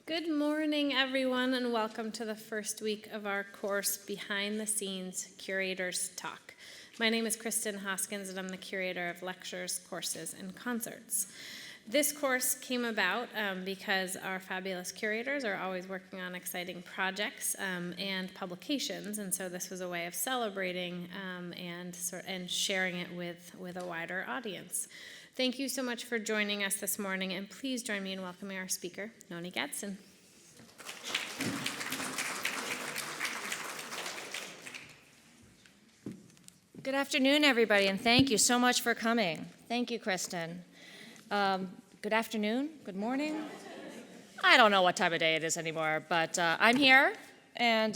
Good morning, everyone, and welcome to the first week of our course, Behind the Scenes Curators Talk. My name is Kristen Hoskins, and I'm the curator of lectures, courses, and concerts. This course came about because our fabulous curators are always working on exciting projects and publications, and so this was a way of celebrating and sharing it with a wider audience. Thank you so much for joining us this morning, and please join me in welcoming our speaker, Nonie Gadsden. Good afternoon, everybody, and thank you so much for coming. Thank you, Kristen. Good afternoon, good morning. I don't know what time of day it is anymore, but I'm here, and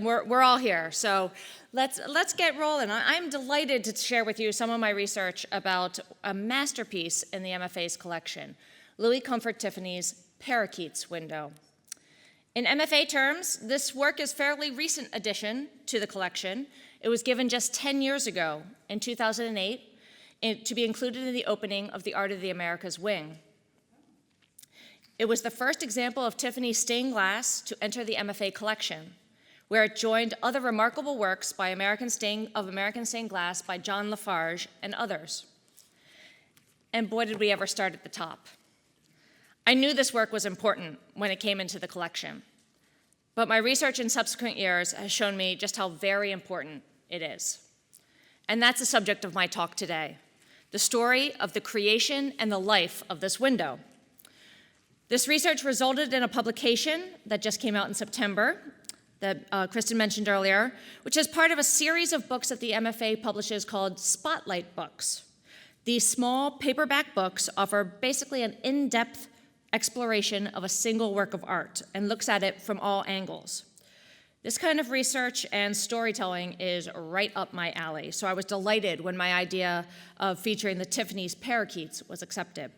we're all here. So let's get rolling. I'm delighted to share with you some of my research about a masterpiece in the MFA's collection, Louis Comfort Tiffany's Parakeets Window. In MFA terms, this work is a fairly recent addition to the collection. It was given just 10 years ago, in 2008, to be included in the opening of the Art of the Americas wing. It was the first example of Tiffany stained glass to enter the MFA collection, where it joined other remarkable works by American stained glass by John Lafarge and others. And boy, did we ever start at the top. I knew this work was important when it came into the collection, but my research in subsequent years has shown me just how very important it is. And that's the subject of my talk today, the story of the creation and the life of this window. This research resulted in a publication that just came out in September that Kristen mentioned earlier, which is part of a series of books that the MFA publishes called Spotlight Books. These small paperback books offer basically an in-depth exploration of a single work of art and looks at it from all angles. This kind of research and storytelling is right up my alley, so I was delighted when my idea of featuring the Tiffanys Parakeets was accepted.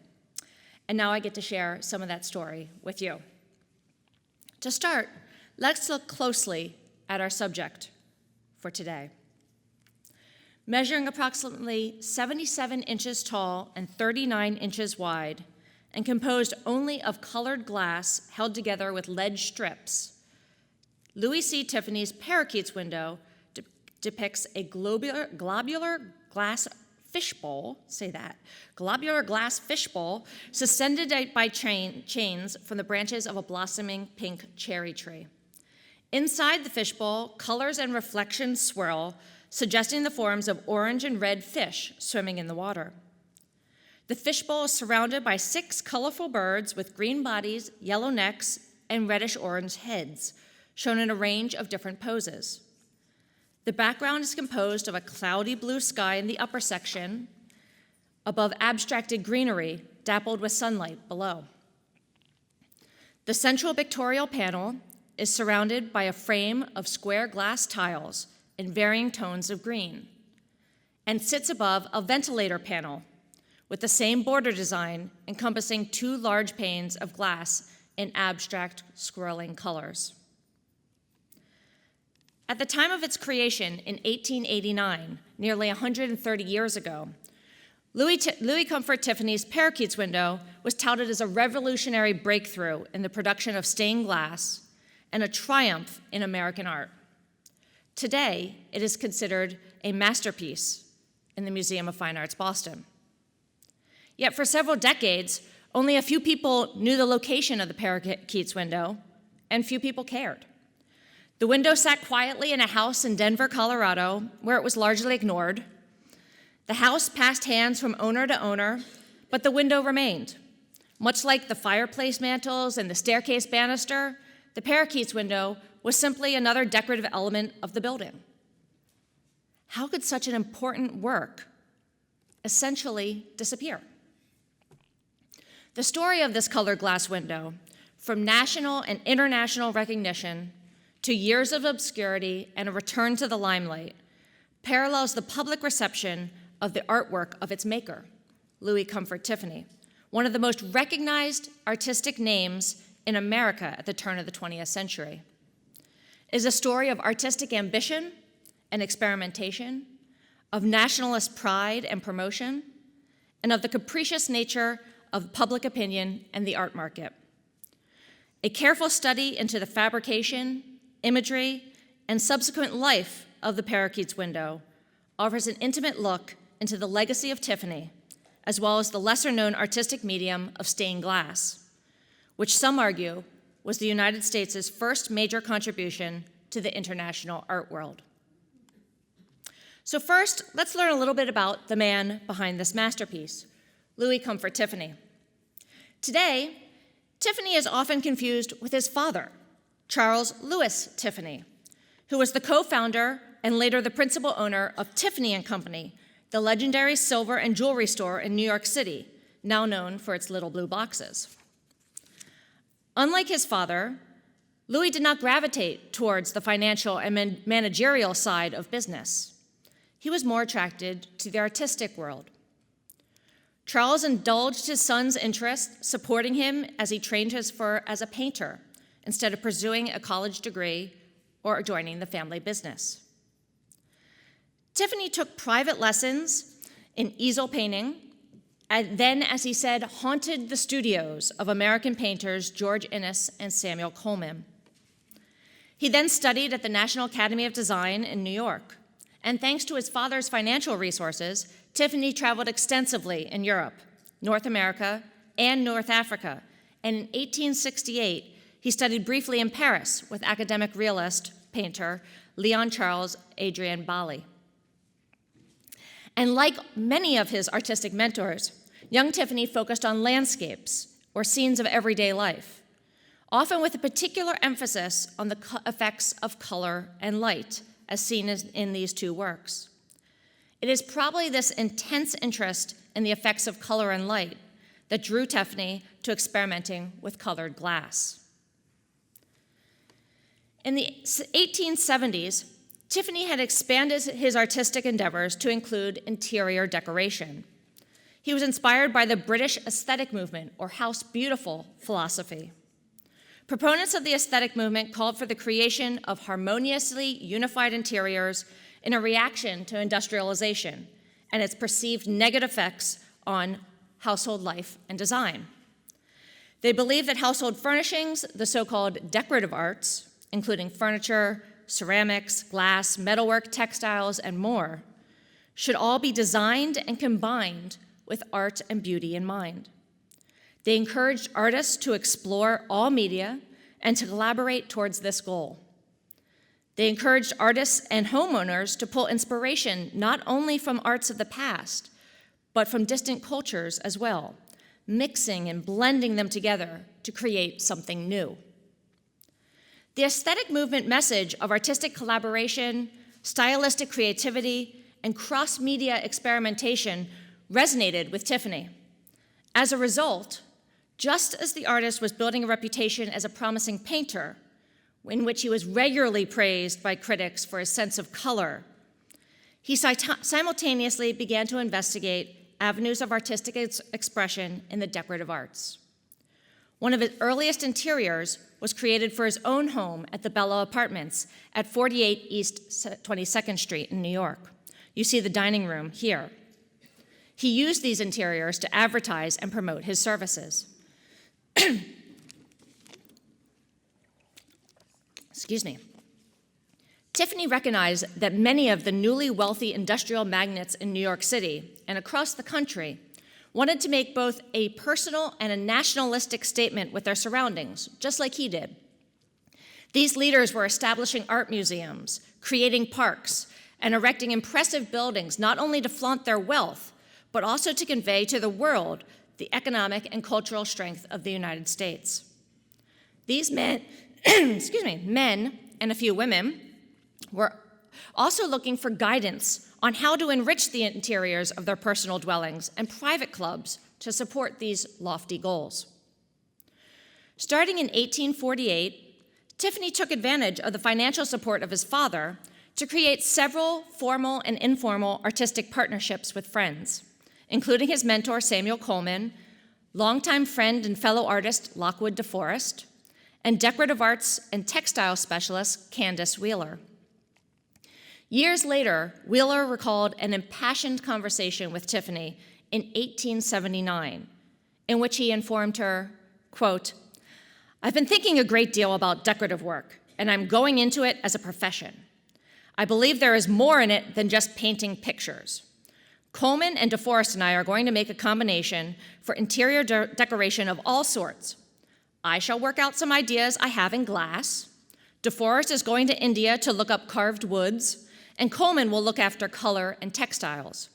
And now I get to share some of that story with you. To start, let's look closely at our subject for today. Measuring approximately 77 inches tall and 39 inches wide, and composed only of colored glass held together with lead strips, Louis C. Tiffany's Parakeets Window depicts a globular glass fishbowl, globular glass fishbowl suspended by chains from the branches of a blossoming pink cherry tree. Inside the fishbowl, colors and reflections swirl, suggesting the forms of orange and red fish swimming in the water. The fishbowl is surrounded by 6 colorful birds with green bodies, yellow necks, and reddish-orange heads, shown in a range of different poses. The background is composed of a cloudy blue sky in the upper section, above abstracted greenery dappled with sunlight below. The central pictorial panel is surrounded by a frame of square glass tiles in varying tones of green, and sits above a ventilator panel with the same border design encompassing 2 large panes of glass in abstract swirling colors. At the time of its creation in 1889, nearly 130 years ago, Louis Comfort Tiffany's Parakeets Window was touted as a revolutionary breakthrough in the production of stained glass and a triumph in American art. Today, it is considered a masterpiece in the Museum of Fine Arts, Boston. Yet for several decades, only a few people knew the location of the Parakeets Window, and few people cared. The window sat quietly in a house in Denver, Colorado, where it was largely ignored. The house passed hands from owner to owner, but the window remained. Much like the fireplace mantels and the staircase banister, the Parakeets Window was simply another decorative element of the building. How could such an important work essentially disappear? The story of this colored glass window, from national and international recognition to years of obscurity and a return to the limelight, parallels the public reception of the artwork of its maker, Louis Comfort Tiffany, one of the most recognized artistic names in America at the turn of the 20th century. It is a story of artistic ambition and experimentation, of nationalist pride and promotion, and of the capricious nature of public opinion and the art market. A careful study into the fabrication, imagery, and subsequent life of the Parakeets window offers an intimate look into the legacy of Tiffany, as well as the lesser-known artistic medium of stained glass, which some argue was the United States' first major contribution to the international art world. So first, let's learn a little bit about the man behind this masterpiece, Louis Comfort Tiffany. Today, Tiffany is often confused with his father, Charles Louis Tiffany, who was the co-founder and later the principal owner of Tiffany Company, the legendary silver and jewelry store in New York City, now known for its little blue boxes. Unlike his father, Louis did not gravitate towards the financial and managerial side of business. He was more attracted to the artistic world. Charles indulged his son's interest, supporting him as he trained as a painter instead of pursuing a college degree or joining the family business. Tiffany took private lessons in easel painting, and then, as he said, haunted the studios of American painters George Inness and Samuel Coleman. He then studied at the National Academy of Design in New York, and thanks to his father's financial resources, Tiffany traveled extensively in Europe, North America, and North Africa, and in 1868, he studied briefly in Paris with academic realist painter Leon Charles Adrien Bally. And like many of his artistic mentors, young Tiffany focused on landscapes or scenes of everyday life, often with a particular emphasis on the effects of color and light, as seen in these two works. It is probably this intense interest in the effects of color and light that drew Tiffany to experimenting with colored glass. In the 1870s, Tiffany had expanded his artistic endeavors to include interior decoration. He was inspired by the British aesthetic movement, or House Beautiful philosophy. Proponents of the aesthetic movement called for the creation of harmoniously unified interiors in a reaction to industrialization and its perceived negative effects on household life and design. They believed that household furnishings, the so-called decorative arts, including furniture, ceramics, glass, metalwork, textiles, and more, should all be designed and combined with art and beauty in mind. They encouraged artists to explore all media and to collaborate towards this goal. They encouraged artists and homeowners to pull inspiration not only from arts of the past, but from distant cultures as well, mixing and blending them together to create something new. The aesthetic movement message of artistic collaboration, stylistic creativity, and cross-media experimentation resonated with Tiffany. As a result, just as the artist was building a reputation as a promising painter, in which he was regularly praised by critics for his sense of color, he simultaneously began to investigate avenues of artistic expression in the decorative arts. One of his earliest interiors was created for his own home at the Bella Apartments at 48 East 22nd Street in New York. You see the dining room here. He used these interiors to advertise and promote his services. Excuse me. Tiffany recognized that many of the newly wealthy industrial magnates in New York City and across the country wanted to make both a personal and a nationalistic statement with their surroundings, just like he did. These leaders were establishing art museums, creating parks, and erecting impressive buildings, not only to flaunt their wealth, but also to convey to the world the economic and cultural strength of the United States. These men, men and a few women, were also looking for guidance on how to enrich the interiors of their personal dwellings and private clubs to support these lofty goals. Starting in 1848, Tiffany took advantage of the financial support of his father to create several formal and informal artistic partnerships with friends, including his mentor Samuel Coleman, longtime friend and fellow artist Lockwood DeForest, and decorative arts and textile specialist Candace Wheeler. Years later, Wheeler recalled an impassioned conversation with Tiffany in 1879, in which he informed her, quote, I've been thinking a great deal about decorative work, and I'm going into it as a profession. I believe there is more in it than just painting pictures. Coleman and DeForest and I are going to make a combination for interior decoration of all sorts. I shall work out some ideas I have in glass. DeForest is going to India to look up carved woods, and Coleman will look after color and textiles.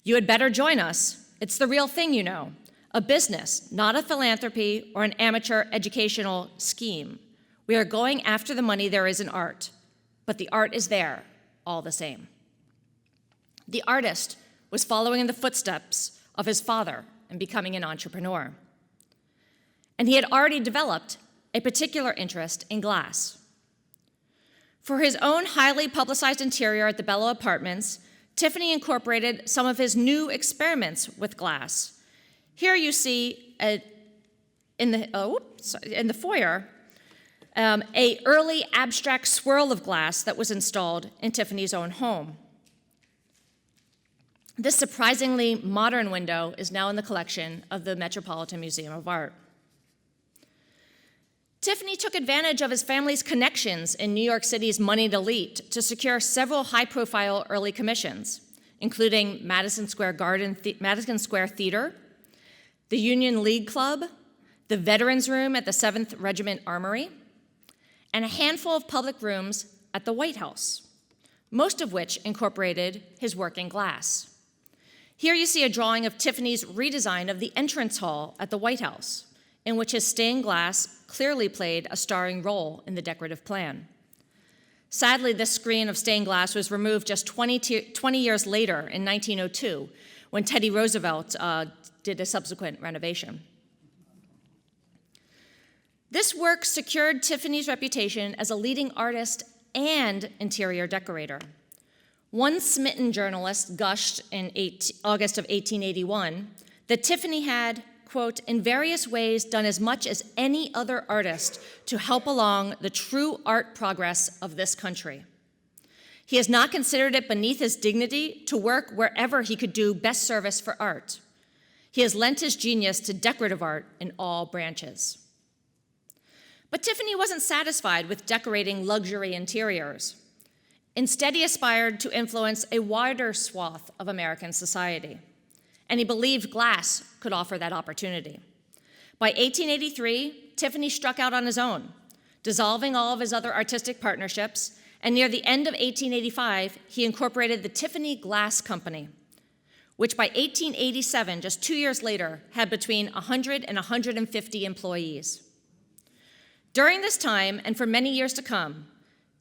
You had better join us. It's the real thing, you know. A business, not a philanthropy or an amateur educational scheme. We are going after the money there is in art, but the art is there all the same. The artist was following in the footsteps of his father and becoming an entrepreneur. And he had already developed a particular interest in glass. For his own highly publicized interior at the Bello Apartments, Tiffany incorporated some of his new experiments with glass. Here you see in the foyer an early abstract swirl of glass that was installed in Tiffany's own home. This surprisingly modern window is now in the collection of the Metropolitan Museum of Art. Tiffany took advantage of his family's connections in New York City's moneyed elite to secure several high-profile early commissions, including Madison Square Theater, the Union League Club, the Veterans Room at the 7th Regiment Armory, and a handful of public rooms at the White House, most of which incorporated his work in glass. Here you see a drawing of Tiffany's redesign of the entrance hall at the White House, in which his stained glass clearly played a starring role in the decorative plan. Sadly, this screen of stained glass was removed just 20 years later in 1902, when Teddy Roosevelt did a subsequent renovation. This work secured Tiffany's reputation as a leading artist and interior decorator. One smitten journalist gushed in August of 1881 that Tiffany had, quote, in various ways done as much as any other artist to help along the true art progress of this country. He has not considered it beneath his dignity to work wherever he could do best service for art. He has lent his genius to decorative art in all branches. But Tiffany wasn't satisfied with decorating luxury interiors. Instead, he aspired to influence a wider swath of American society, and he believed glass could offer that opportunity. By 1883, Tiffany struck out on his own, dissolving all of his other artistic partnerships, and near the end of 1885, he incorporated the Tiffany Glass Company, which by 1887, just 2 years later, had between 100 and 150 employees. During this time, and for many years to come,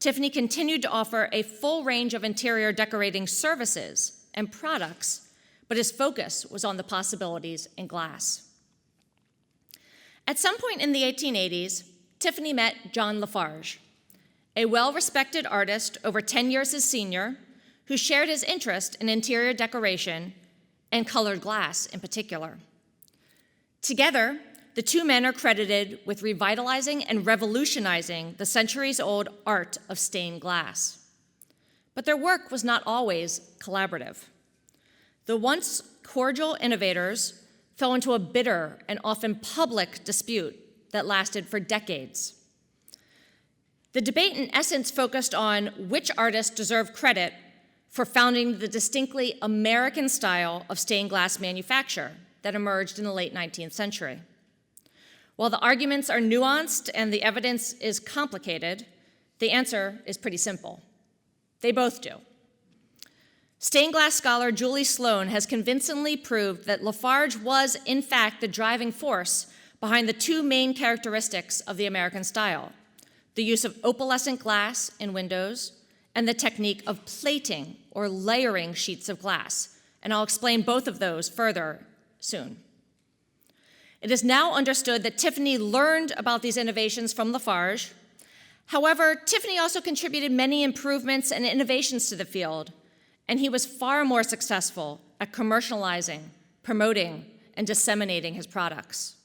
Tiffany continued to offer a full range of interior decorating services and products, but his focus was on the possibilities in glass. At some point in the 1880s, Tiffany met John Lafarge, a well-respected artist over 10 years his senior, who shared his interest in interior decoration and colored glass in particular. Together, the two men are credited with revitalizing and revolutionizing the centuries-old art of stained glass. But their work was not always collaborative. The once cordial innovators fell into a bitter and often public dispute that lasted for decades. The debate in essence focused on which artist deserved credit for founding the distinctly American style of stained glass manufacture that emerged in the late 19th century. While the arguments are nuanced and the evidence is complicated, the answer is pretty simple. They both do. Stained glass scholar Julie Sloan has convincingly proved that Lafarge was, in fact, the driving force behind the two main characteristics of the American style: the use of opalescent glass in windows and the technique of plating or layering sheets of glass. And I'll explain both of those further soon. It is now understood that Tiffany learned about these innovations from Lafarge. However, Tiffany also contributed many improvements and innovations to the field, and he was far more successful at commercializing, promoting, and disseminating his products.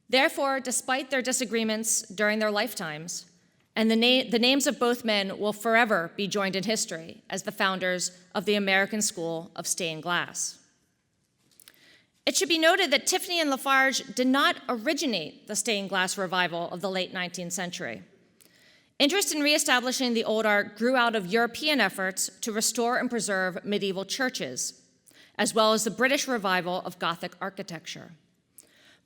Therefore, despite their disagreements during their lifetimes, and the names of both men will forever be joined in history as the founders of the American School of Stained Glass. It should be noted that Tiffany and Lafarge did not originate the stained glass revival of the late 19th century. Interest in reestablishing the old art grew out of European efforts to restore and preserve medieval churches, as well as the British revival of Gothic architecture.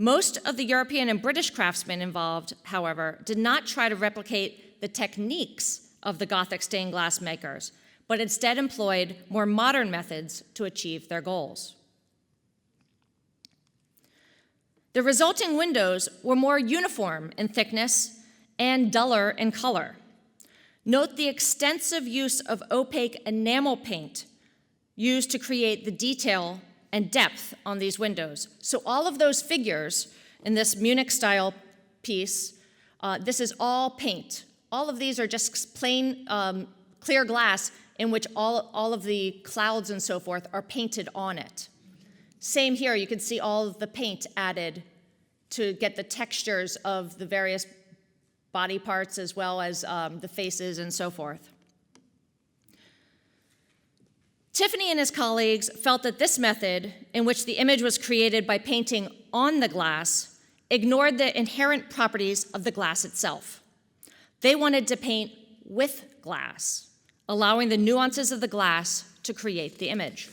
Most of the European and British craftsmen involved, however, did not try to replicate the techniques of the Gothic stained glass makers, but instead employed more modern methods to achieve their goals. The resulting windows were more uniform in thickness and duller in color. Note the extensive use of opaque enamel paint used to create the detail and depth on these windows. So all of those figures in this Munich-style piece, this is all paint. All of these are just plain clear glass in which all of the clouds and so forth are painted on it. Same here, you can see all of the paint added to get the textures of the various body parts as well as the faces and so forth. Tiffany and his colleagues felt that this method, in which the image was created by painting on the glass, ignored the inherent properties of the glass itself. They wanted to paint with glass, allowing the nuances of the glass to create the image.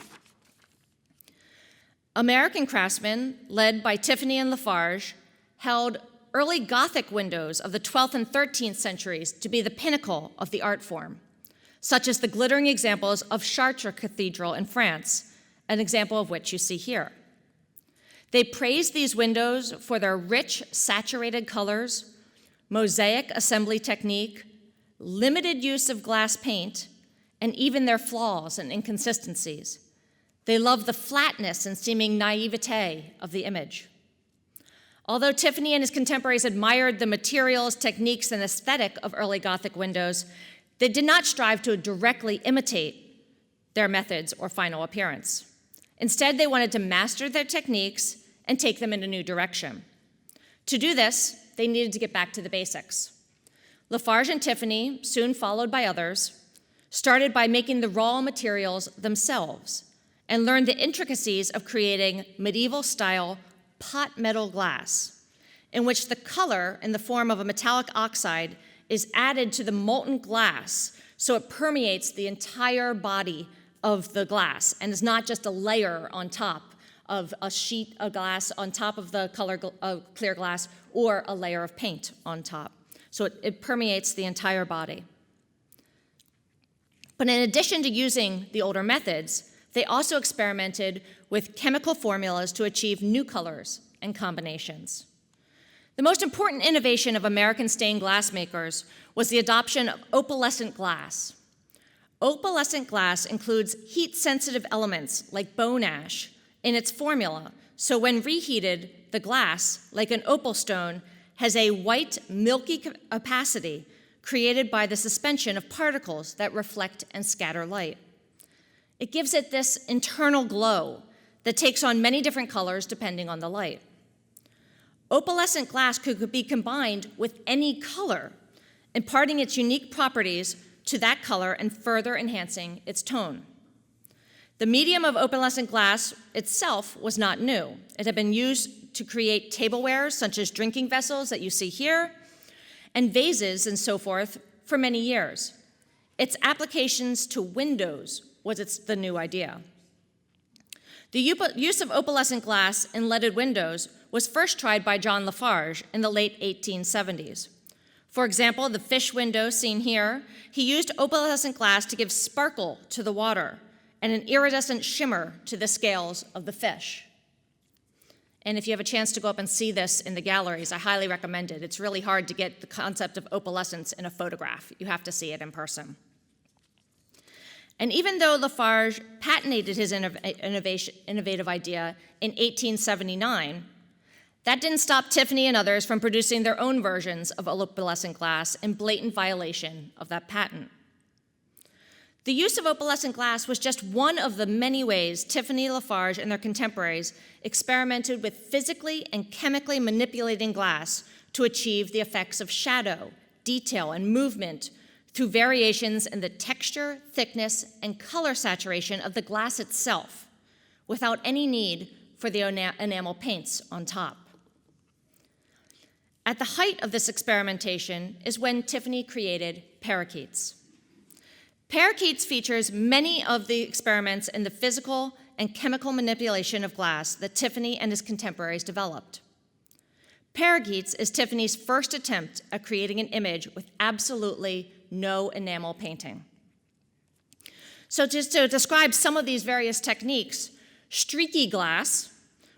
American craftsmen, led by Tiffany and Lafarge, held early Gothic windows of the 12th and 13th centuries to be the pinnacle of the art form, such as the glittering examples of Chartres Cathedral in France, an example of which you see here. They praised these windows for their rich, saturated colors, mosaic assembly technique, limited use of glass paint, and even their flaws and inconsistencies. They loved the flatness and seeming naivete of the image. Although Tiffany and his contemporaries admired the materials, techniques, and aesthetic of early Gothic windows, they did not strive to directly imitate their methods or final appearance. Instead, they wanted to master their techniques and take them in a new direction. To do this, they needed to get back to the basics. Lafarge and Tiffany, soon followed by others, started by making the raw materials themselves and learned the intricacies of creating medieval-style pot metal glass, in which the color in the form of a metallic oxide is added to the molten glass so it permeates the entire body of the glass and is not just a layer on top of a sheet of glass on top of the clear glass or a layer of paint on top. So it permeates the entire body. But in addition to using the older methods, they also experimented with chemical formulas to achieve new colors and combinations. The most important innovation of American stained glass makers was the adoption of opalescent glass. Opalescent glass includes heat-sensitive elements like bone ash in its formula, so when reheated, the glass, like an opal stone, has a white, milky opacity created by the suspension of particles that reflect and scatter light. It gives it this internal glow that takes on many different colors depending on the light. Opalescent glass could be combined with any color, imparting its unique properties to that color and further enhancing its tone. The medium of opalescent glass itself was not new. It had been used to create tableware, such as drinking vessels that you see here, and vases and so forth for many years. Its applications to windows was the new idea. The use of opalescent glass in leaded windows was first tried by John Lafarge in the late 1870s. For example, the fish window seen here, he used opalescent glass to give sparkle to the water and an iridescent shimmer to the scales of the fish. And if you have a chance to go up and see this in the galleries, I highly recommend it. It's really hard to get the concept of opalescence in a photograph. You have to see it in person. And even though Lafarge patented his innovative idea in 1879, that didn't stop Tiffany and others from producing their own versions of opalescent glass in blatant violation of that patent. The use of opalescent glass was just one of the many ways Tiffany, Lafarge, and their contemporaries experimented with physically and chemically manipulating glass to achieve the effects of shadow, detail, and movement through variations in the texture, thickness, and color saturation of the glass itself, without any need for the enamel paints on top. At the height of this experimentation is when Tiffany created Parakeets. Parakeets features many of the experiments in the physical and chemical manipulation of glass that Tiffany and his contemporaries developed. Parakeets is Tiffany's first attempt at creating an image with absolutely no enamel painting. So just to describe some of these various techniques, streaky glass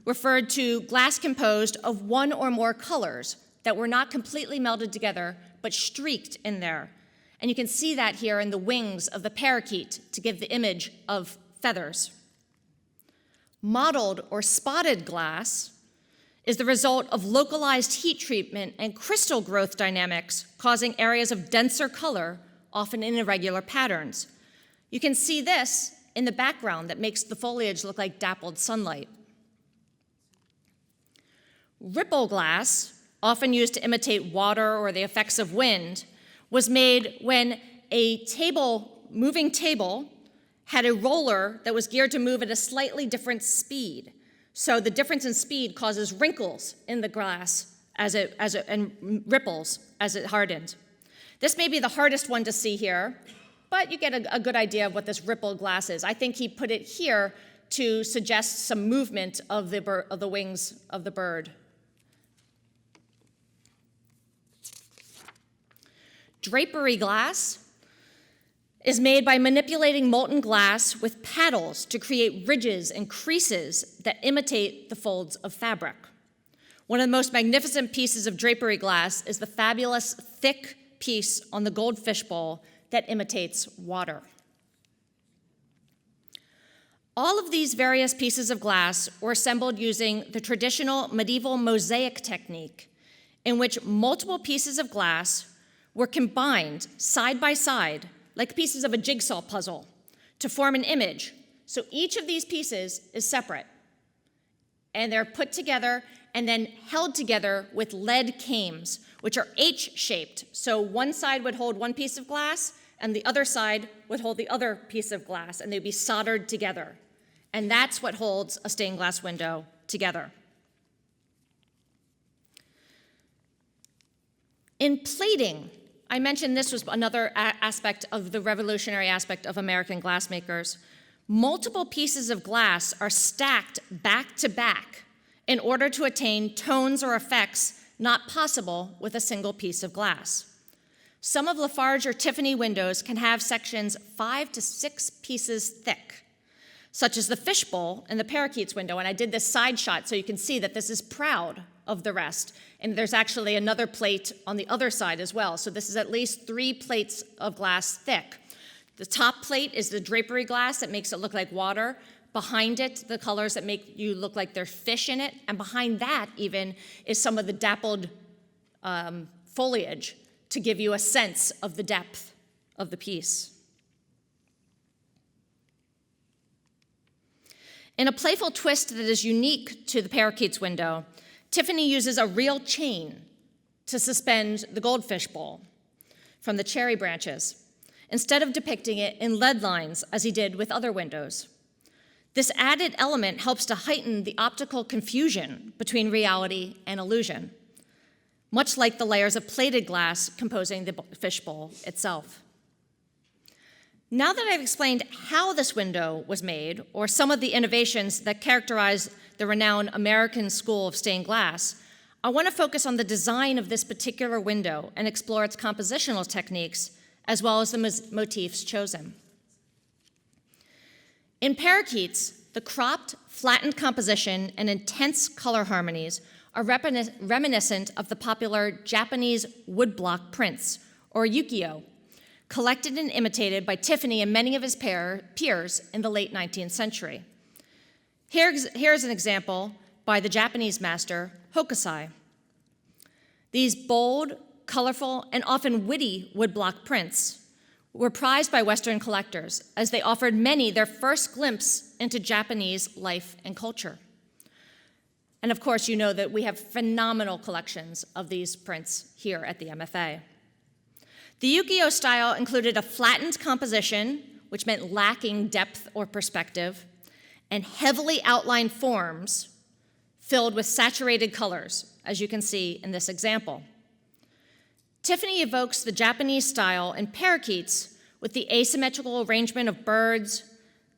referred to glass composed of one or more colors that were not completely melted together, but streaked in there. And you can see that here in the wings of the parakeet to give the image of feathers. Mottled or spotted glass is the result of localized heat treatment and crystal growth dynamics causing areas of denser color, often in irregular patterns. You can see this in the background that makes the foliage look like dappled sunlight. Ripple glass, often used to imitate water or the effects of wind, was made when a moving table had a roller that was geared to move at a slightly different speed. So the difference in speed causes wrinkles in the glass and ripples as it hardened. This may be the hardest one to see here, but you get a good idea of what this ripple glass is. I think he put it here to suggest some movement of the wings of the bird. Drapery glass is made by manipulating molten glass with paddles to create ridges and creases that imitate the folds of fabric. One of the most magnificent pieces of drapery glass is the fabulous thick piece on the Goldfish bowl that imitates water. All of these various pieces of glass were assembled using the traditional medieval mosaic technique, in which multiple pieces of glass were combined side by side like pieces of a jigsaw puzzle to form an image. So each of these pieces is separate, and they're put together and then held together with lead cames, which are H-shaped. So one side would hold one piece of glass, and the other side would hold the other piece of glass, and they'd be soldered together. And that's what holds a stained glass window together. In plating, I mentioned this was another aspect of the revolutionary aspect of American glassmakers. Multiple pieces of glass are stacked back to back in order to attain tones or effects not possible with a single piece of glass. Some of Lafarge or Tiffany windows can have sections 5 to 6 pieces thick, such as the fishbowl in the Parakeets window. And I did this side shot so you can see that this is proud of the rest. And there's actually another plate on the other side as well. So this is at least 3 plates of glass thick. The top plate is the drapery glass that makes it look like water. Behind it, the colors that make you look like there's fish in it. And behind that even is some of the dappled foliage to give you a sense of the depth of the piece. In a playful twist that is unique to the Parakeets window, Tiffany uses a real chain to suspend the goldfish bowl from the cherry branches, instead of depicting it in lead lines as he did with other windows. This added element helps to heighten the optical confusion between reality and illusion, much like the layers of plated glass composing the fishbowl itself. Now that I've explained how this window was made, or some of the innovations that characterize the renowned American School of Stained Glass, I want to focus on the design of this particular window and explore its compositional techniques, as well as the motifs chosen. In Parakeets, the cropped, flattened composition and intense color harmonies are reminiscent of the popular Japanese woodblock prints, or ukiyo, collected and imitated by Tiffany and many of his peers in the late 19th century. Here's an example by the Japanese master, Hokusai. These bold, colorful, and often witty woodblock prints were prized by Western collectors, as they offered many their first glimpse into Japanese life and culture. And of course, you know that we have phenomenal collections of these prints here at the MFA. The ukiyo style included a flattened composition, which meant lacking depth or perspective, and heavily outlined forms filled with saturated colors, as you can see in this example. Tiffany evokes the Japanese style in parakeets with the asymmetrical arrangement of birds,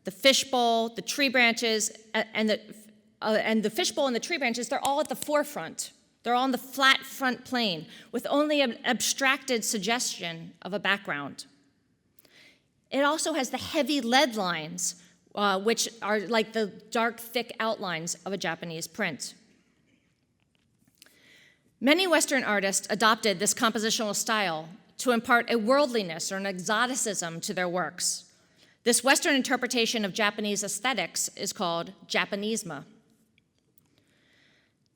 the fishbowl, the tree branches, and the fishbowl and the tree branches, they're all at the forefront. They're all on the flat front plane with only an abstracted suggestion of a background. It also has the heavy lead lines, which are like the dark, thick outlines of a Japanese print. Many Western artists adopted this compositional style to impart a worldliness or an exoticism to their works. This Western interpretation of Japanese aesthetics is called Japanisme.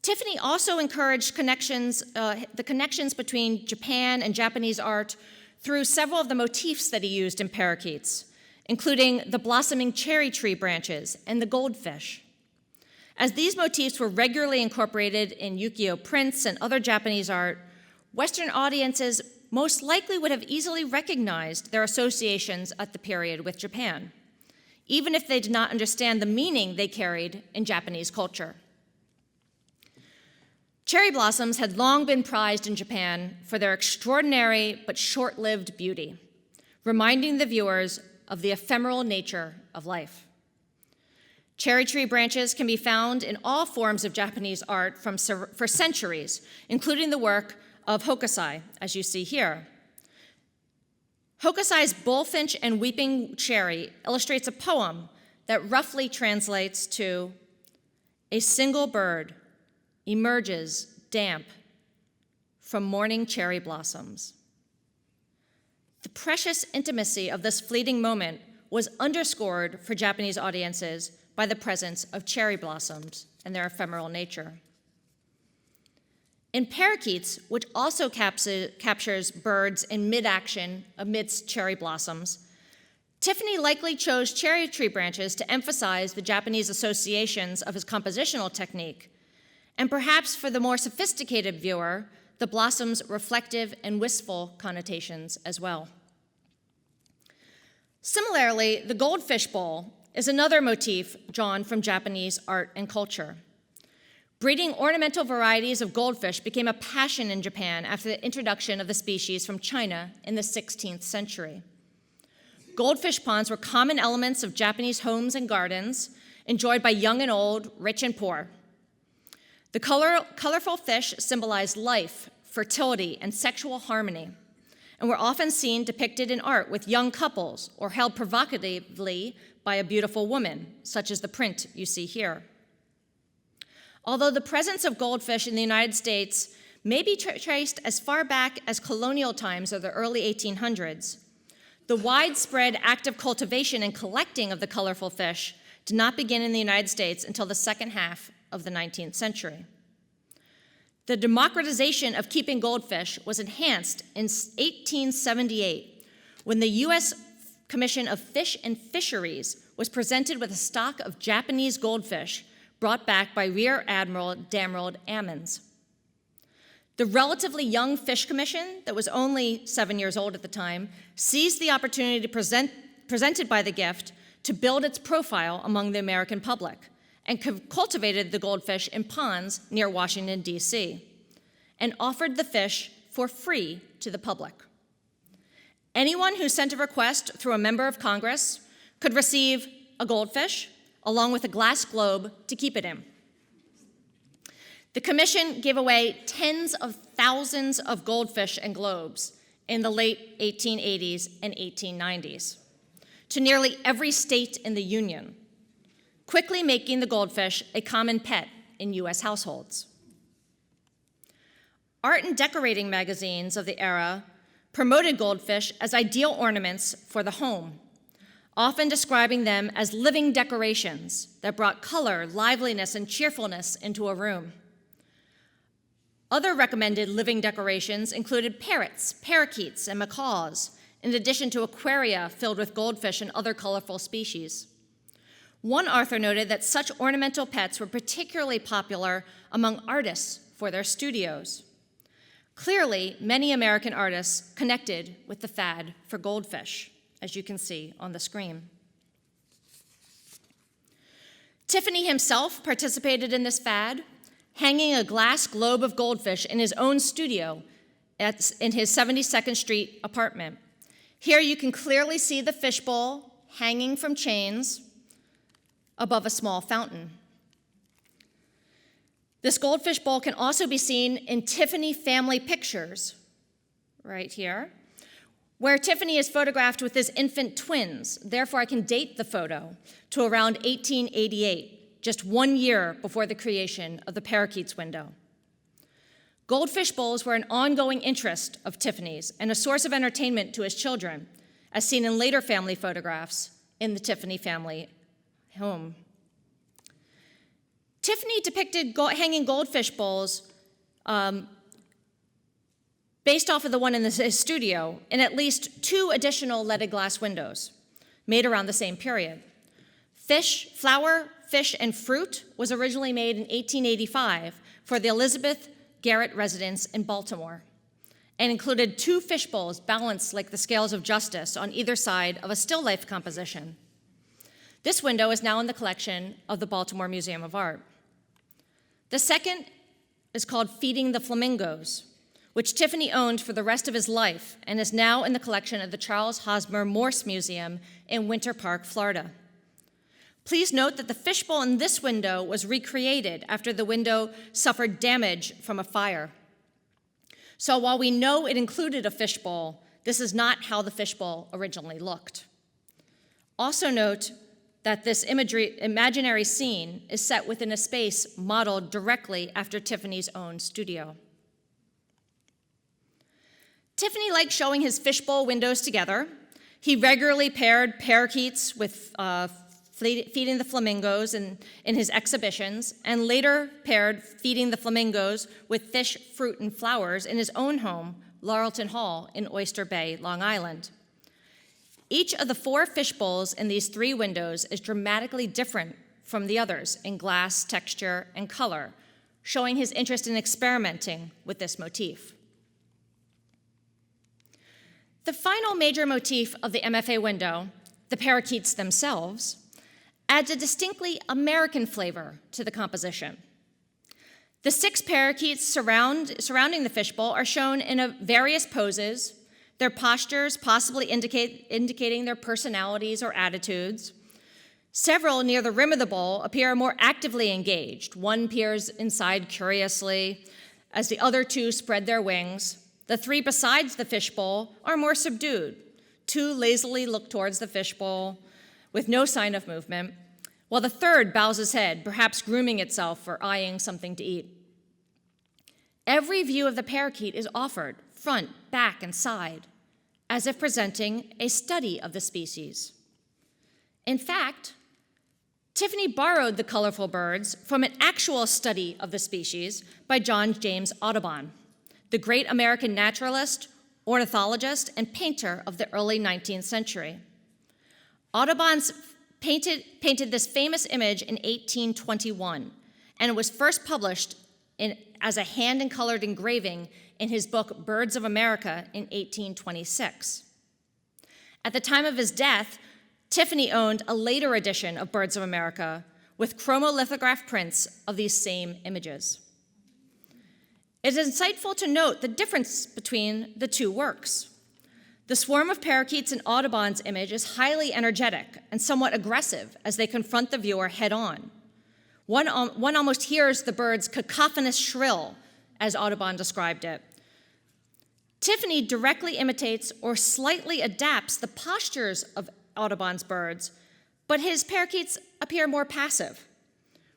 Tiffany also encouraged the connections between Japan and Japanese art through several of the motifs that he used in parakeets, including the blossoming cherry tree branches and the goldfish. As these motifs were regularly incorporated in ukiyo prints and other Japanese art, Western audiences most likely would have easily recognized their associations at the period with Japan, even if they did not understand the meaning they carried in Japanese culture. Cherry blossoms had long been prized in Japan for their extraordinary but short-lived beauty, reminding the viewers of the ephemeral nature of life. Cherry tree branches can be found in all forms of Japanese art for centuries, including the work of Hokusai, as you see here. Hokusai's bullfinch and weeping cherry illustrates a poem that roughly translates to, "A single bird emerges damp from morning cherry blossoms." The precious intimacy of this fleeting moment was underscored for Japanese audiences by the presence of cherry blossoms and their ephemeral nature. In Parakeets, which also captures birds in mid-action amidst cherry blossoms, Tiffany likely chose cherry tree branches to emphasize the Japanese associations of his compositional technique, and perhaps for the more sophisticated viewer, the blossom's reflective and wistful connotations as well. Similarly, the goldfish bowl is another motif drawn from Japanese art and culture. Breeding ornamental varieties of goldfish became a passion in Japan after the introduction of the species from China in the 16th century. Goldfish ponds were common elements of Japanese homes and gardens, enjoyed by young and old, rich and poor. The colorful fish symbolized life, fertility, and sexual harmony, and were often seen depicted in art with young couples or held provocatively by a beautiful woman, such as the print you see here. Although the presence of goldfish in the United States may be traced as far back as colonial times or the early 1800s, the widespread active cultivation and collecting of the colorful fish did not begin in the United States until the second half of the 19th century. The democratization of keeping goldfish was enhanced in 1878 when the U.S. Commission of Fish and Fisheries was presented with a stock of Japanese goldfish brought back by Rear Admiral Damrod Ammons. The relatively young Fish Commission, that was only 7 years old at the time, seized the opportunity presented by the gift to build its profile among the American public and cultivated the goldfish in ponds near Washington, D.C., and offered the fish for free to the public. Anyone who sent a request through a member of Congress could receive a goldfish along with a glass globe to keep it in. The commission gave away tens of thousands of goldfish and globes in the late 1880s and 1890s to nearly every state in the Union, quickly making the goldfish a common pet in U.S. households. Art and decorating magazines of the era promoted goldfish as ideal ornaments for the home, often describing them as living decorations that brought color, liveliness, and cheerfulness into a room. Other recommended living decorations included parrots, parakeets, and macaws, in addition to aquaria filled with goldfish and other colorful species. One author noted that such ornamental pets were particularly popular among artists for their studios. Clearly, many American artists connected with the fad for goldfish, as you can see on the screen. Tiffany himself participated in this fad, hanging a glass globe of goldfish in his own studio in his 72nd Street apartment. Here you can clearly see the fishbowl hanging from chains above a small fountain. This goldfish bowl can also be seen in Tiffany family pictures, right here, where Tiffany is photographed with his infant twins. Therefore, I can date the photo to around 1888, just 1 year before the creation of the Parakeets window. Goldfish bowls were an ongoing interest of Tiffany's and a source of entertainment to his children, as seen in later family photographs in the Tiffany family home. Tiffany depicted hanging goldfish bowls based off of the one in his studio in at least 2 additional leaded glass windows made around the same period. Flower, fish, and fruit was originally made in 1885 for the Elizabeth Garrett residence in Baltimore and included 2 fish bowls balanced like the scales of justice on either side of a still life composition. This window is now in the collection of the Baltimore Museum of Art. The second is called Feeding the Flamingos, which Tiffany owned for the rest of his life and is now in the collection of the Charles Hosmer Morse Museum in Winter Park, Florida. Please note that the fishbowl in this window was recreated after the window suffered damage from a fire. So while we know it included a fishbowl, this is not how the fishbowl originally looked. Also note that this imaginary scene is set within a space modeled directly after Tiffany's own studio. Tiffany liked showing his fishbowl windows together. He regularly paired parakeets with Feeding the Flamingos in his exhibitions, and later paired Feeding the Flamingos with fish, fruit, and flowers in his own home, Laurelton Hall in Oyster Bay, Long Island. Each of the 4 fish bowls in these 3 windows is dramatically different from the others in glass, texture, and color, showing his interest in experimenting with this motif. The final major motif of the MFA window, the parakeets themselves, adds a distinctly American flavor to the composition. The 6 parakeets surrounding the fishbowl are shown in various poses, their postures possibly indicating their personalities or attitudes. Several near the rim of the bowl appear more actively engaged. One peers inside curiously, as the other 2 spread their wings. The 3 besides the fishbowl are more subdued. 2 lazily look towards the fishbowl with no sign of movement, while the 3rd bows his head, perhaps grooming itself or eyeing something to eat. Every view of the parakeet is offered, front, back, and side, as if presenting a study of the species. In fact, Tiffany borrowed the colorful birds from an actual study of the species by John James Audubon, the great American naturalist, ornithologist, and painter of the early 19th century. Audubon painted this famous image in 1821, and it was first published as a hand and colored engraving in his book Birds of America in 1826. At the time of his death, Tiffany owned a later edition of Birds of America with chromolithograph prints of these same images. It is insightful to note the difference between the 2 works. The swarm of parakeets in Audubon's image is highly energetic and somewhat aggressive as they confront the viewer head-on. One almost hears the bird's cacophonous shrill, as Audubon described it. Tiffany directly imitates or slightly adapts the postures of Audubon's birds, but his parakeets appear more passive,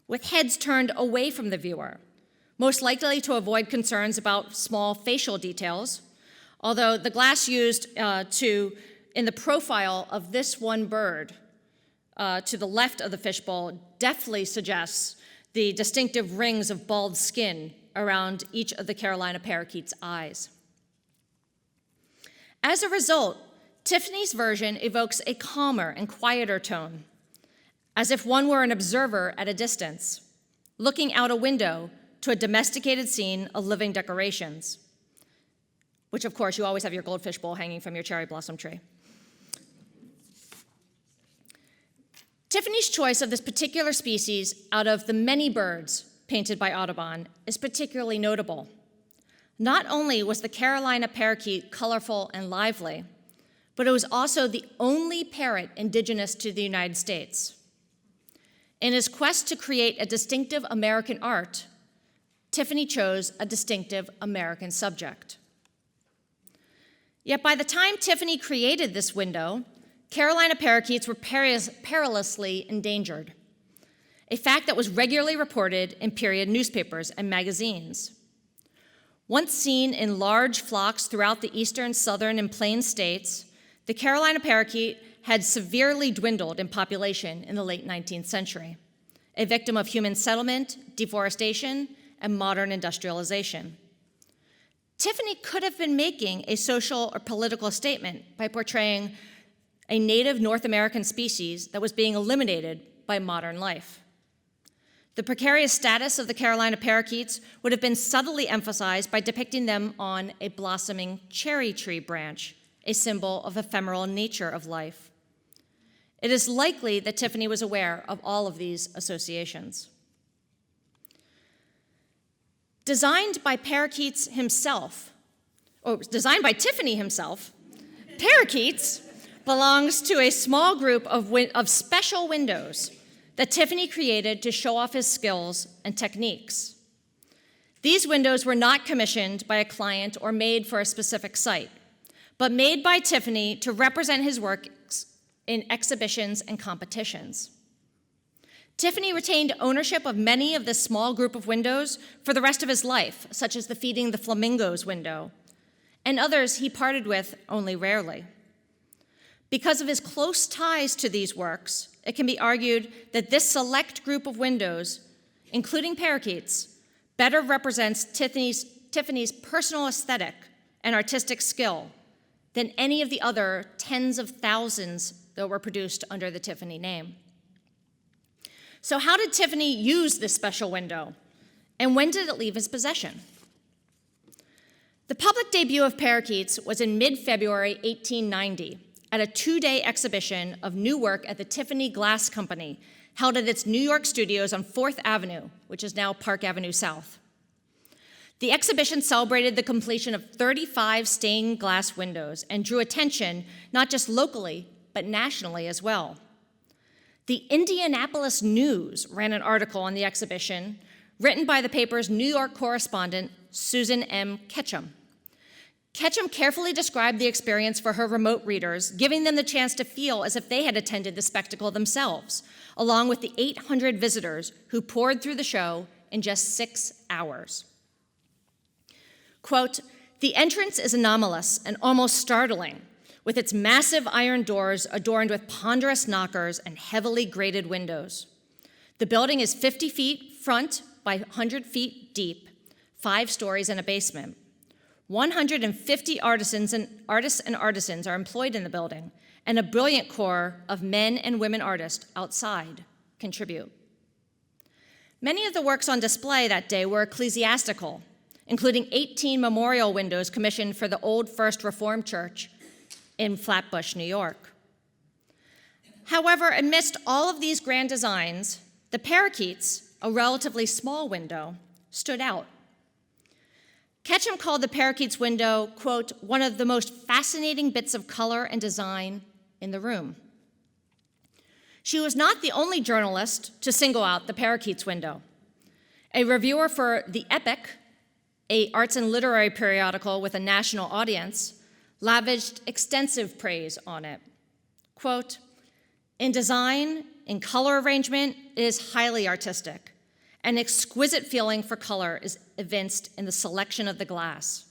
with heads turned away from the viewer, most likely to avoid concerns about small facial details, although the glass used in the profile of this one bird to the left of the fishbowl deftly suggests the distinctive rings of bald skin around each of the Carolina parakeet's eyes. As a result, Tiffany's version evokes a calmer and quieter tone, as if one were an observer at a distance, looking out a window to a domesticated scene of living decorations, which of course you always have your goldfish bowl hanging from your cherry blossom tree. Tiffany's choice of this particular species out of the many birds painted by Audubon is particularly notable. Not only was the Carolina parakeet colorful and lively, but it was also the only parrot indigenous to the United States. In his quest to create a distinctive American art, Tiffany chose a distinctive American subject. Yet by the time Tiffany created this window, Carolina parakeets were perilously endangered, a fact that was regularly reported in period newspapers and magazines. Once seen in large flocks throughout the eastern, southern, and plain states, the Carolina parakeet had severely dwindled in population in the late 19th century, a victim of human settlement, deforestation, and modern industrialization. Tiffany could have been making a social or political statement by portraying a native North American species that was being eliminated by modern life. The precarious status of the Carolina parakeets would have been subtly emphasized by depicting them on a blossoming cherry tree branch, a symbol of ephemeral nature of life. It is likely that Tiffany was aware of all of these associations. Designed by Tiffany himself, Parakeets belongs to a small group of special windows that Tiffany created to show off his skills and techniques. These windows were not commissioned by a client or made for a specific site, but made by Tiffany to represent his works in exhibitions and competitions. Tiffany retained ownership of many of this small group of windows for the rest of his life, such as the Feeding the Flamingos window, and others he parted with only rarely. Because of his close ties to these works, it can be argued that this select group of windows, including parakeets, better represents Tiffany's personal aesthetic and artistic skill than any of the other tens of thousands that were produced under the Tiffany name. So how did Tiffany use this special window, and when did it leave his possession? The public debut of Parakeets was in mid-February 1890 at a two-day exhibition of new work at the Tiffany Glass Company, held at its New York studios on 4th Avenue, which is now Park Avenue South. The exhibition celebrated the completion of 35 stained glass windows and drew attention not just locally, but nationally as well. The Indianapolis News ran an article on the exhibition written by the paper's New York correspondent, Susan M. Ketchum. Ketchum carefully described the experience for her remote readers, giving them the chance to feel as if they had attended the spectacle themselves, along with the 800 visitors who poured through the show in just 6 hours. Quote, "The entrance is anomalous and almost startling, with its massive iron doors adorned with ponderous knockers and heavily grated windows. The building is 50 feet front by 100 feet deep, 5 stories and a basement. 150 artists and artisans are employed in the building, and a brilliant corps of men and women artists outside contribute." Many of the works on display that day were ecclesiastical, including 18 memorial windows commissioned for the Old First Reformed Church in Flatbush, New York. However, amidst all of these grand designs, the Parakeets, a relatively small window, stood out. Ketchum called the Parakeets window, quote, "one of the most fascinating bits of color and design in the room." She was not the only journalist to single out the Parakeets window. A reviewer for The Epic, an arts and literary periodical with a national audience, lavished extensive praise on it. Quote, "In design, in color arrangement, it is highly artistic. An exquisite feeling for color is evinced in the selection of the glass.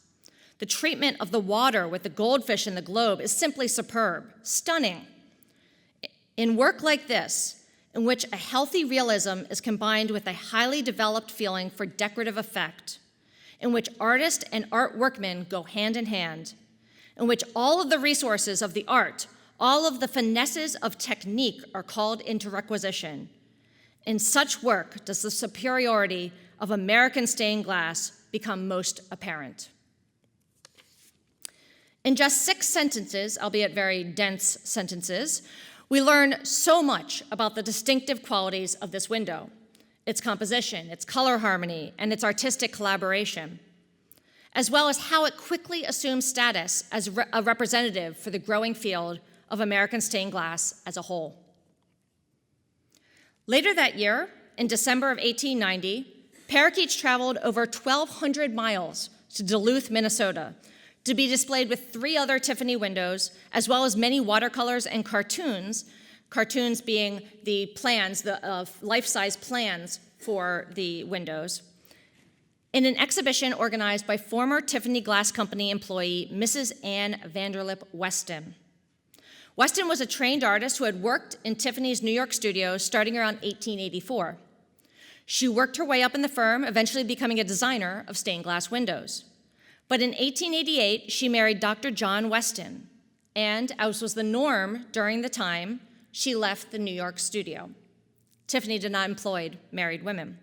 The treatment of the water with the goldfish and the globe is simply superb, stunning. In work like this, in which a healthy realism is combined with a highly developed feeling for decorative effect, in which artist and art workmen go hand in hand, in which all of the resources of the art, all of the finesses of technique are called into requisition, in such work does the superiority of American stained glass become most apparent." In just 6 sentences, albeit very dense sentences, We learn so much about the distinctive qualities of this window, its composition, its color harmony, and its artistic collaboration, as well as how it quickly assumes status as a representative for the growing field of American stained glass as a whole. Later that year, in December of 1890, Parakeets traveled over 1,200 miles to Duluth, Minnesota, to be displayed with 3 other Tiffany windows, as well as many watercolors and cartoons being the plans, the life-size plans for the windows, in an exhibition organized by former Tiffany Glass Company employee Mrs. Anne Vanderlip Weston. Weston was a trained artist who had worked in Tiffany's New York studios starting around 1884. She worked her way up in the firm, eventually becoming a designer of stained glass windows. But in 1888, she married Dr. John Weston, and, as was the norm during the time, she left the New York studio. Tiffany did not employ married women.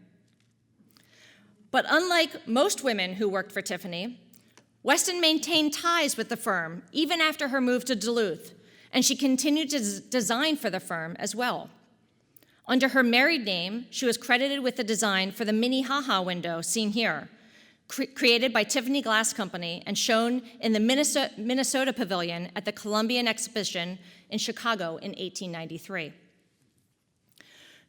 But unlike most women who worked for Tiffany, Weston maintained ties with the firm even after her move to Duluth, and she continued to design for the firm as well. Under her married name, she was credited with the design for the Minnehaha Window seen here, created by Tiffany Glass Company and shown in the Minnesota Pavilion at the Columbian Exhibition in Chicago in 1893.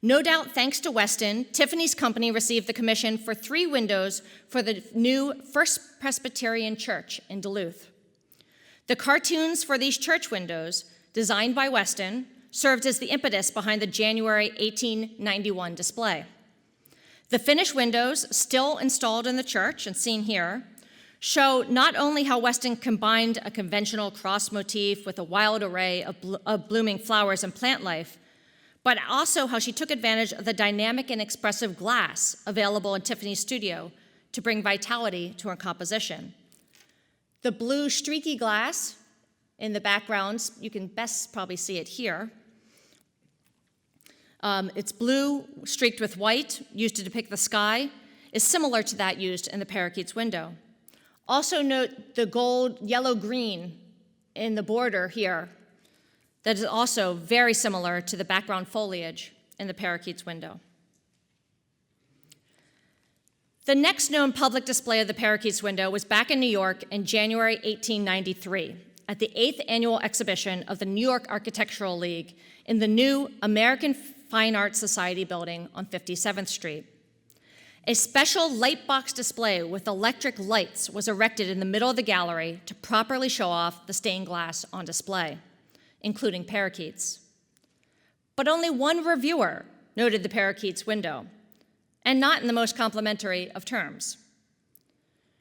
No doubt thanks to Weston, Tiffany's company received the commission for 3 windows for the new First Presbyterian Church in Duluth. The cartoons for these church windows, designed by Weston, served as the impetus behind the January 1891 display. The finished windows, still installed in the church and seen here, show not only how Weston combined a conventional cross motif with a wild array of blooming flowers and plant life, but also how she took advantage of the dynamic and expressive glass available in Tiffanys Studio to bring vitality to her composition. The blue streaky glass in the background, you can best probably see it here. It's blue streaked with white, used to depict the sky, is similar to that used in the Parakeets window. Also note the gold, yellow-green in the border here. That is also very similar to the background foliage in the Parakeets window. The next known public display of the Parakeets window was back in New York in January 1893 at the 8th annual exhibition of the New York Architectural League in the new American Fine Arts Society building on 57th Street. A special light box display with electric lights was erected in the middle of the gallery to properly show off the stained glass on display, including parakeets. But only one reviewer noted the Parakeets window, and not in the most complimentary of terms.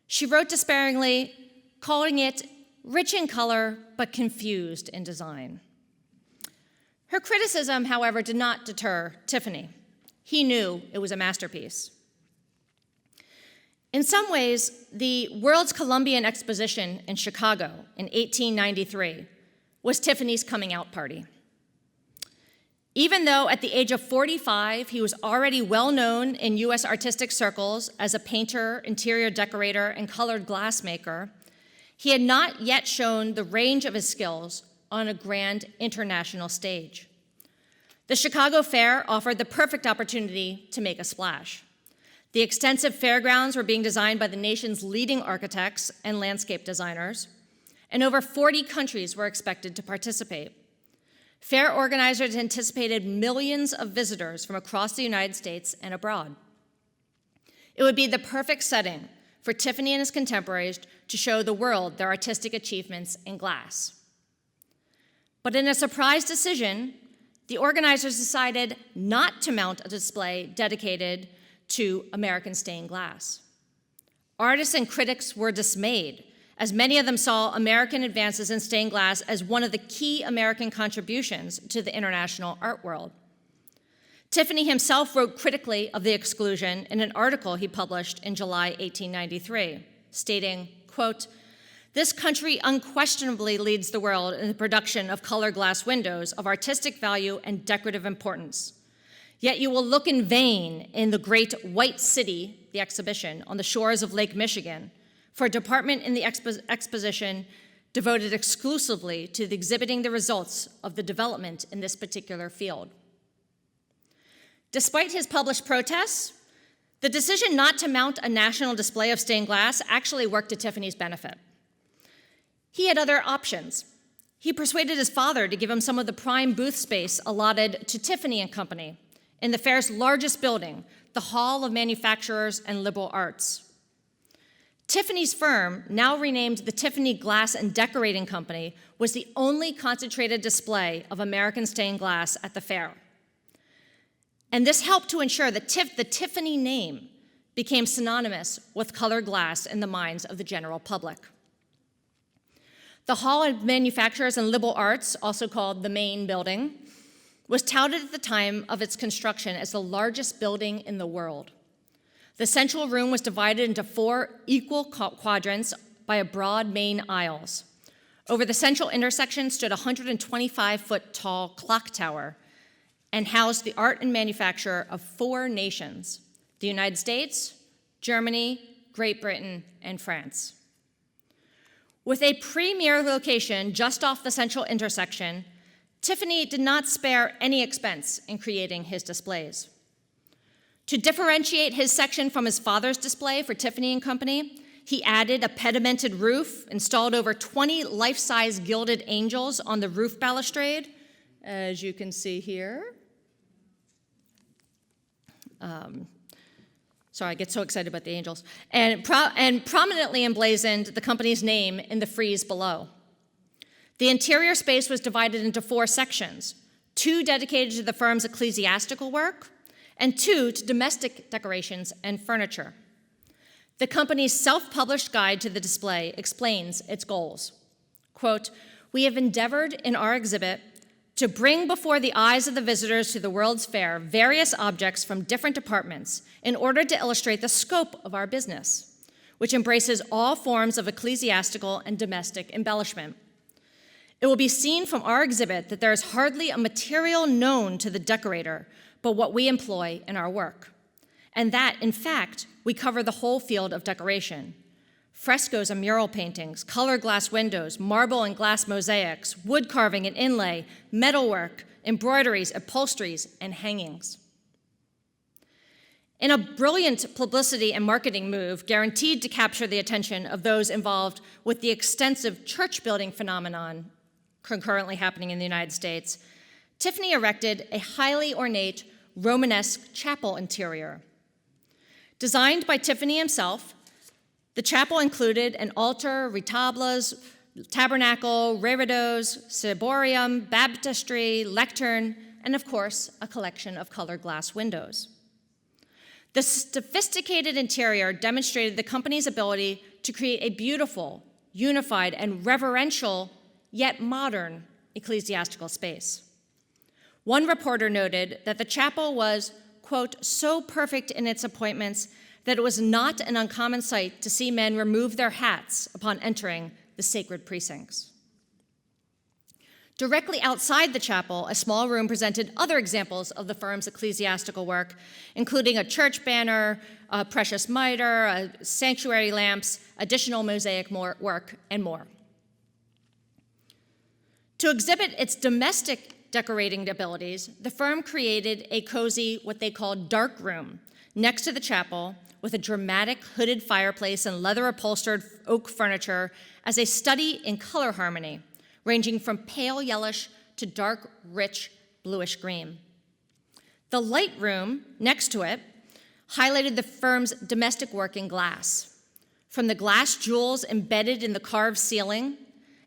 She wrote despairingly, calling it rich in color but confused in design. Her criticism, however, did not deter Tiffany. He knew it was a masterpiece. In some ways, the World's Columbian Exposition in Chicago in 1893 was Tiffany's coming out party. Even though at the age of 45, he was already well known in US artistic circles as a painter, interior decorator, and colored glass maker, he had not yet shown the range of his skills on a grand international stage. The Chicago Fair offered the perfect opportunity to make a splash. The extensive fairgrounds were being designed by the nation's leading architects and landscape designers, and over 40 countries were expected to participate. Fair organizers anticipated millions of visitors from across the United States and abroad. It would be the perfect setting for Tiffany and his contemporaries to show the world their artistic achievements in glass. But in a surprise decision, the organizers decided not to mount a display dedicated to American stained glass. Artists and critics were dismayed, as many of them saw American advances in stained glass as one of the key American contributions to the international art world. Tiffany himself wrote critically of the exclusion in an article he published in July 1893, stating, quote, "This country unquestionably leads the world in the production of color glass windows of artistic value and decorative importance. Yet you will look in vain in the great White City, the exhibition, on the shores of Lake Michigan, for a department in the exposition devoted exclusively to exhibiting the results of the development in this particular field. Despite his published protests, the decision not to mount a national display of stained glass actually worked to Tiffany's benefit. He had other options. He persuaded his father to give him some of the prime booth space allotted to Tiffany Company in the fair's largest building, the Hall of Manufacturers and Liberal Arts. Tiffany's firm, now renamed the Tiffany Glass and Decorating Company, was the only concentrated display of American stained glass at the fair. And this helped to ensure that the Tiffany name became synonymous with colored glass in the minds of the general public. The Hall of Manufacturers and Liberal Arts, also called the Main Building, was touted at the time of its construction as the largest building in the world. The central room was divided into 4 equal quadrants by broad main aisles. Over the central intersection stood a 125-foot tall clock tower and housed the art and manufacture of 4 nations: the United States, Germany, Great Britain, and France. With a premier location just off the central intersection, Tiffany did not spare any expense in creating his displays. To differentiate his section from his father's display for Tiffany Company, he added a pedimented roof, installed over 20 life-size gilded angels on the roof balustrade, as you can see here. Sorry, I get so excited about the angels. And prominently emblazoned the company's name in the frieze below. The interior space was divided into 4 sections, 2 dedicated to the firm's ecclesiastical work, and 2 to domestic decorations and furniture. The company's self-published guide to the display explains its goals. Quote, "We have endeavored in our exhibit to bring before the eyes of the visitors to the World's Fair various objects from different departments in order to illustrate the scope of our business, which embraces all forms of ecclesiastical and domestic embellishment. It will be seen from our exhibit that there is hardly a material known to the decorator but what we employ in our work, and that, in fact, we cover the whole field of decoration: frescoes and mural paintings, colored glass windows, marble and glass mosaics, wood carving and inlay, metalwork, embroideries, upholsteries, and hangings." In a brilliant publicity and marketing move guaranteed to capture the attention of those involved with the extensive church building phenomenon concurrently happening in the United States, Tiffany erected a highly ornate Romanesque chapel interior. Designed by Tiffany himself, the chapel included an altar, retables, tabernacle, reredos, ciborium, baptistry, lectern, and of course, a collection of colored glass windows. The sophisticated interior demonstrated the company's ability to create a beautiful, unified, and reverential, yet modern ecclesiastical space. One reporter noted that the chapel was, quote, "so perfect in its appointments that it was not an uncommon sight to see men remove their hats upon entering the sacred precincts." Directly outside the chapel, a small room presented other examples of the firm's ecclesiastical work, including a church banner, a precious mitre, sanctuary lamps, additional mosaic work, and more. To exhibit its domestic decorating abilities, the firm created a cozy, what they called dark room, next to the chapel, with a dramatic hooded fireplace and leather-upholstered oak furniture as a study in color harmony, ranging from pale yellowish to dark, rich, bluish green. The light room next to it highlighted the firm's domestic work in glass, from the glass jewels embedded in the carved ceiling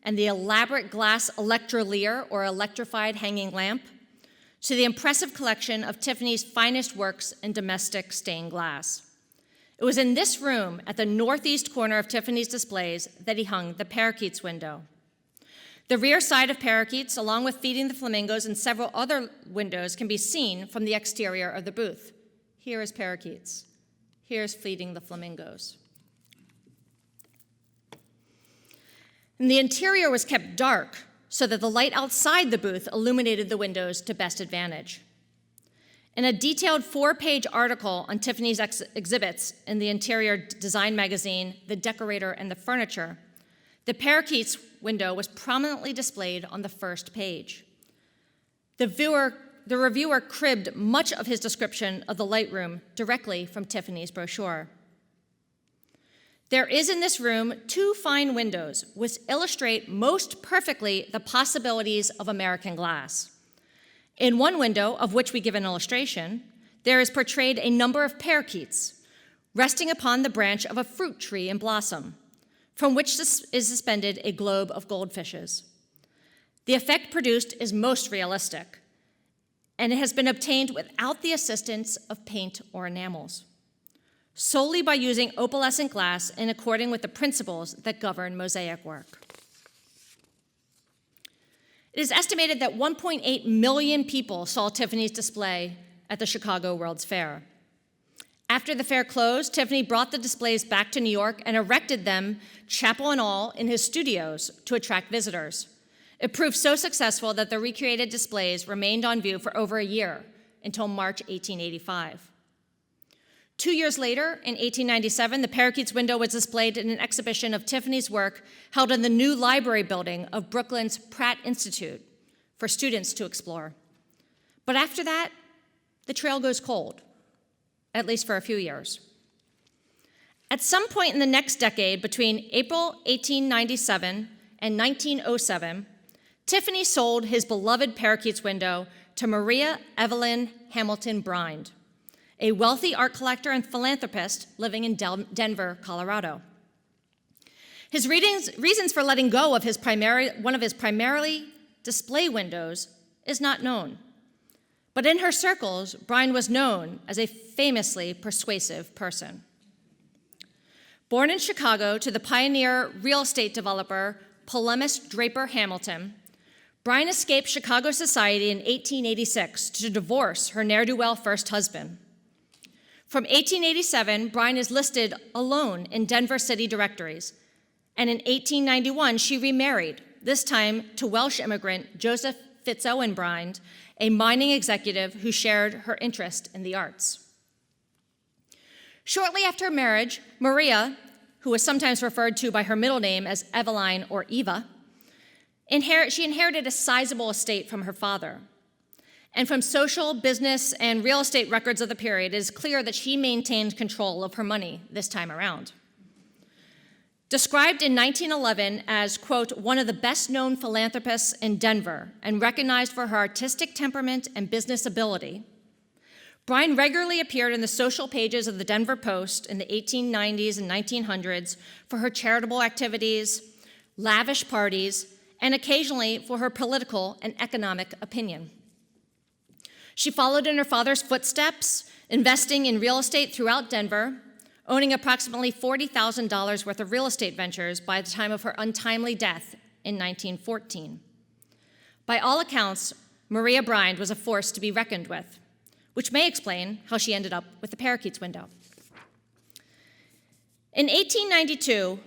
and the elaborate glass electrolier, or electrified hanging lamp, to the impressive collection of Tiffany's finest works in domestic stained glass. It was in this room, at the northeast corner of Tiffany's displays, that he hung the Parakeets window. The rear side of Parakeets, along with Feeding the Flamingos and several other windows, can be seen from the exterior of the booth. Here is Parakeets. Here's Feeding the Flamingos. And the interior was kept dark so that the light outside the booth illuminated the windows to best advantage. In a detailed 4-page article on Tiffany's exhibits in the interior design magazine, The Decorator and the Furniture, the Parakeets window was prominently displayed on the first page. The reviewer cribbed much of his description of the Lightroom directly from Tiffany's brochure. There is in this room 2 fine windows which illustrate most perfectly the possibilities of American glass. In one window, of which we give an illustration, there is portrayed a number of parakeets resting upon the branch of a fruit tree in blossom, from which is suspended a globe of goldfishes. The effect produced is most realistic, and it has been obtained without the assistance of paint or enamels, solely by using opalescent glass in accordance with the principles that govern mosaic work. It is estimated that 1.8 million people saw Tiffany's display at the Chicago World's Fair. After the fair closed, Tiffany brought the displays back to New York and erected them, chapel and all, in his studios to attract visitors. It proved so successful that the recreated displays remained on view for over a year, until March 1885. 2 years later, in 1897, the Parakeets window was displayed in an exhibition of Tiffany's work held in the new library building of Brooklyn's Pratt Institute for students to explore. But after that, the trail goes cold, at least for a few years. At some point in the next decade, between April 1897 and 1907, Tiffany sold his beloved Parakeets window to Maria Evelyn Hamilton Bryant, a wealthy art collector and philanthropist living in Denver, Colorado. His reasons for letting go of one of his primarily display windows is not known. But in her circles, Bryan was known as a famously persuasive person. Born in Chicago to the pioneer real estate developer polemist Draper Hamilton, Bryan escaped Chicago society in 1886 to divorce her ne'er-do-well first husband. From 1887, Bryan is listed alone in Denver city directories, and in 1891, she remarried, this time to Welsh immigrant Joseph Fitzowen Bryan, a mining executive who shared her interest in the arts. Shortly after marriage, Maria, who was sometimes referred to by her middle name as Eveline or Eva, she inherited a sizable estate from her father. And from social, business, and real estate records of the period, it is clear that she maintained control of her money this time around. Described in 1911 as, quote, one of the best-known philanthropists in Denver and recognized for her artistic temperament and business ability, Bryan regularly appeared in the social pages of the Denver Post in the 1890s and 1900s for her charitable activities, lavish parties, and occasionally for her political and economic opinion. She followed in her father's footsteps, investing in real estate throughout Denver, owning approximately $40,000 worth of real estate ventures by the time of her untimely death in 1914. By all accounts, Maria Bryan was a force to be reckoned with, which may explain how she ended up with the Parakeets window. In 1892,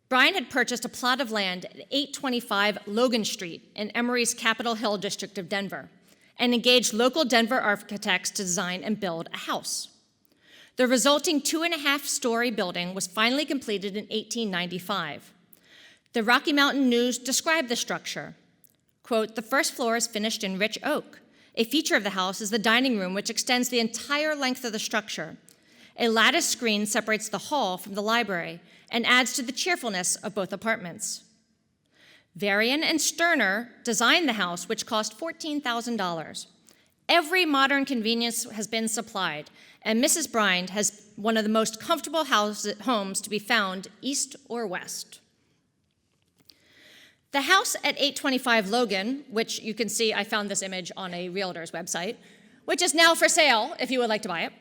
Bryan had purchased a plot of land at 825 Logan Street in Emory's Capitol Hill district of Denver and engaged local Denver architects to design and build a house. The resulting 2.5-story building was finally completed in 1895. The Rocky Mountain News described the structure. Quote, the first floor is finished in rich oak. A feature of the house is the dining room, which extends the entire length of the structure. A lattice screen separates the hall from the library and adds to the cheerfulness of both apartments. Varian and Sterner designed the house, which cost $14,000. Every modern convenience has been supplied, and Mrs. Bryan has one of the most comfortable homes to be found east or west. The house at 825 Logan, which you can see, I found this image on a realtor's website, which is now for sale if you would like to buy it.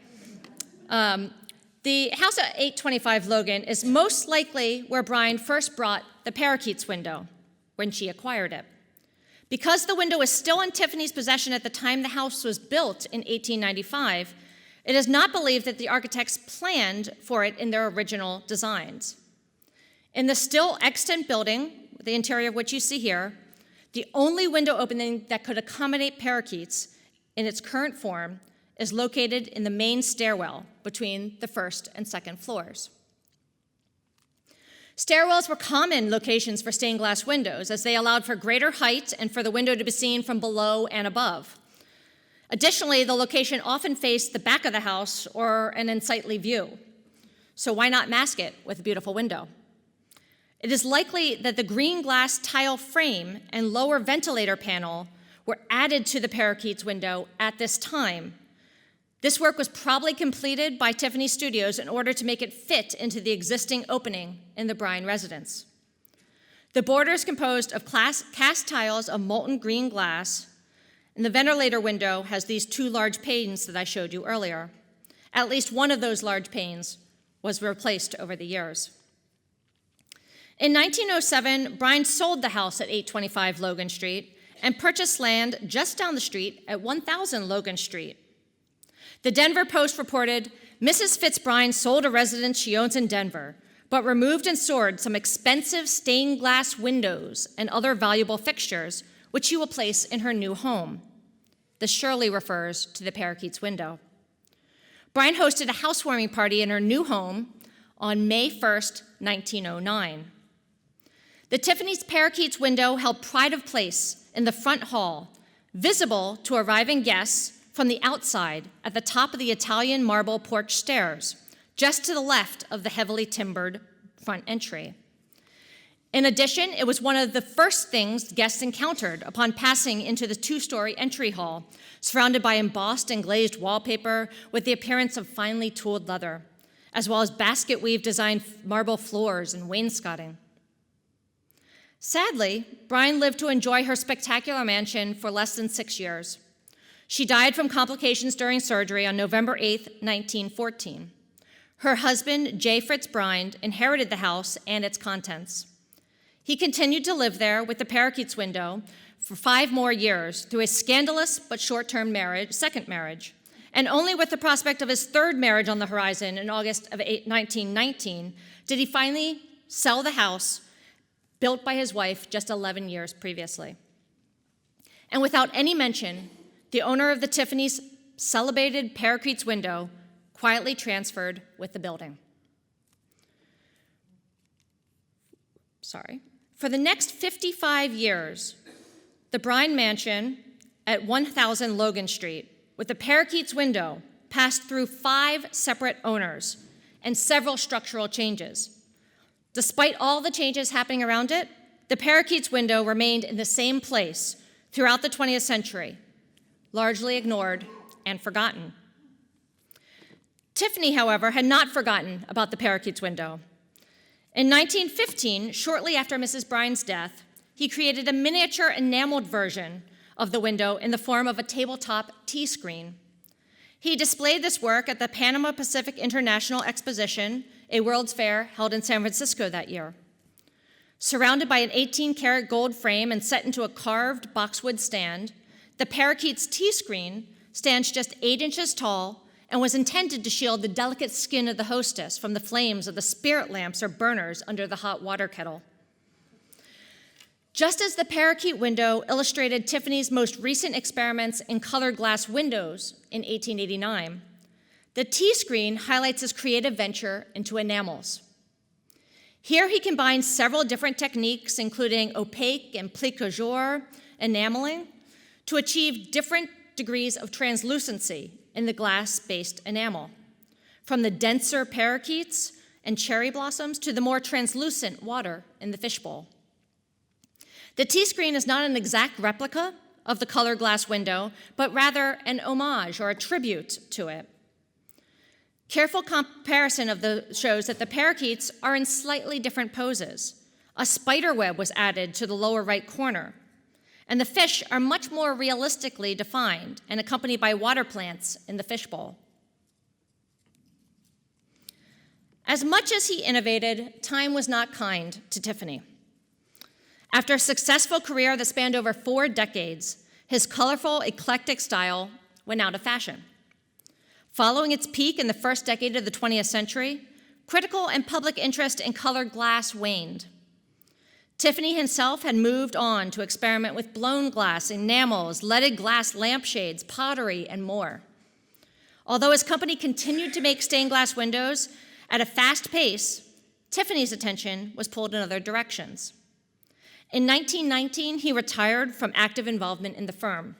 The house at 825 Logan is most likely where Bryan first brought the Parakeets window when she acquired it. Because the window is still in Tiffany's possession at the time the house was built in 1895, it is not believed that the architects planned for it in their original designs. In the still extant building, the interior of which you see here, the only window opening that could accommodate parakeets in its current form is located in the main stairwell between the first and second floors. Stairwells were common locations for stained glass windows, as they allowed for greater height and for the window to be seen from below and above. Additionally, the location often faced the back of the house or an unsightly view. So why not mask it with a beautiful window? It is likely that the green glass tile frame and lower ventilator panel were added to the Parakeets window at this time. This work was probably completed by Tiffanys Studios in order to make it fit into the existing opening in the Brien residence. The border is composed of cast tiles of molten green glass, and the ventilator window has these two large panes that I showed you earlier. At least one of those large panes was replaced over the years. In 1907, Brien sold the house at 825 Logan Street and purchased land just down the street at 1000 Logan Street. The Denver Post reported, Mrs. Fitz Brien sold a residence she owns in Denver, but removed and stored some expensive stained glass windows and other valuable fixtures, which she will place in her new home. This surely refers to the Parakeets window. Brien hosted a housewarming party in her new home on May 1st, 1909. The Tiffanys Parakeets window held pride of place in the front hall, visible to arriving guests from the outside at the top of the Italian marble porch stairs, just to the left of the heavily timbered front entry. In addition, it was one of the first things guests encountered upon passing into the two-story entry hall, surrounded by embossed and glazed wallpaper with the appearance of finely tooled leather, as well as basket-weave designed marble floors and wainscoting. Sadly, Brien lived to enjoy her spectacular mansion for less than 6 years. She died from complications during surgery on November 8, 1914. Her husband, J. Fitz Brien, inherited the house and its contents. He continued to live there with the Parakeets window for 5 more years through a scandalous but short-term second marriage, and only with the prospect of his third marriage on the horizon in August of 1919 did he finally sell the house built by his wife just 11 years previously. And without any mention, the owner of the Tiffanys' celebrated Parakeets window quietly transferred with the building. For the next 55 years, the Brien mansion at 1000 Logan Street with the Parakeets window passed through 5 separate owners and several structural changes. Despite all the changes happening around it, the Parakeets window remained in the same place throughout the 20th century, largely ignored and forgotten. Tiffany, however, had not forgotten about the Parakeets window. In 1915, shortly after Mrs. Brien's death, he created a miniature enameled version of the window in the form of a tabletop tea screen. He displayed this work at the Panama Pacific International Exposition, a World's Fair held in San Francisco that year. Surrounded by an 18-karat gold frame and set into a carved boxwood stand, the Parakeets Tea Screen stands just 8 inches tall and was intended to shield the delicate skin of the hostess from the flames of the spirit lamps or burners under the hot water kettle. Just as the Parakeet window illustrated Tiffany's most recent experiments in colored glass windows in 1889, the tea screen highlights his creative venture into enamels. Here he combines several different techniques, including opaque and plique-à-jour enameling, to achieve different degrees of translucency in the glass-based enamel, from the denser parakeets and cherry blossoms to the more translucent water in the fishbowl. The tea screen is not an exact replica of the colored glass window, but rather an homage or a tribute to it. Careful comparison shows that the parakeets are in slightly different poses. A spider web was added to the lower right corner, and the fish are much more realistically defined and accompanied by water plants in the fishbowl. As much as he innovated, time was not kind to Tiffany. After a successful career that spanned over 4 decades, his colorful, eclectic style went out of fashion. Following its peak in the first decade of the 20th century, critical and public interest in colored glass waned. Tiffany himself had moved on to experiment with blown glass, enamels, leaded glass lampshades, pottery, and more. Although his company continued to make stained glass windows at a fast pace, Tiffany's attention was pulled in other directions. In 1919, he retired from active involvement in the firm.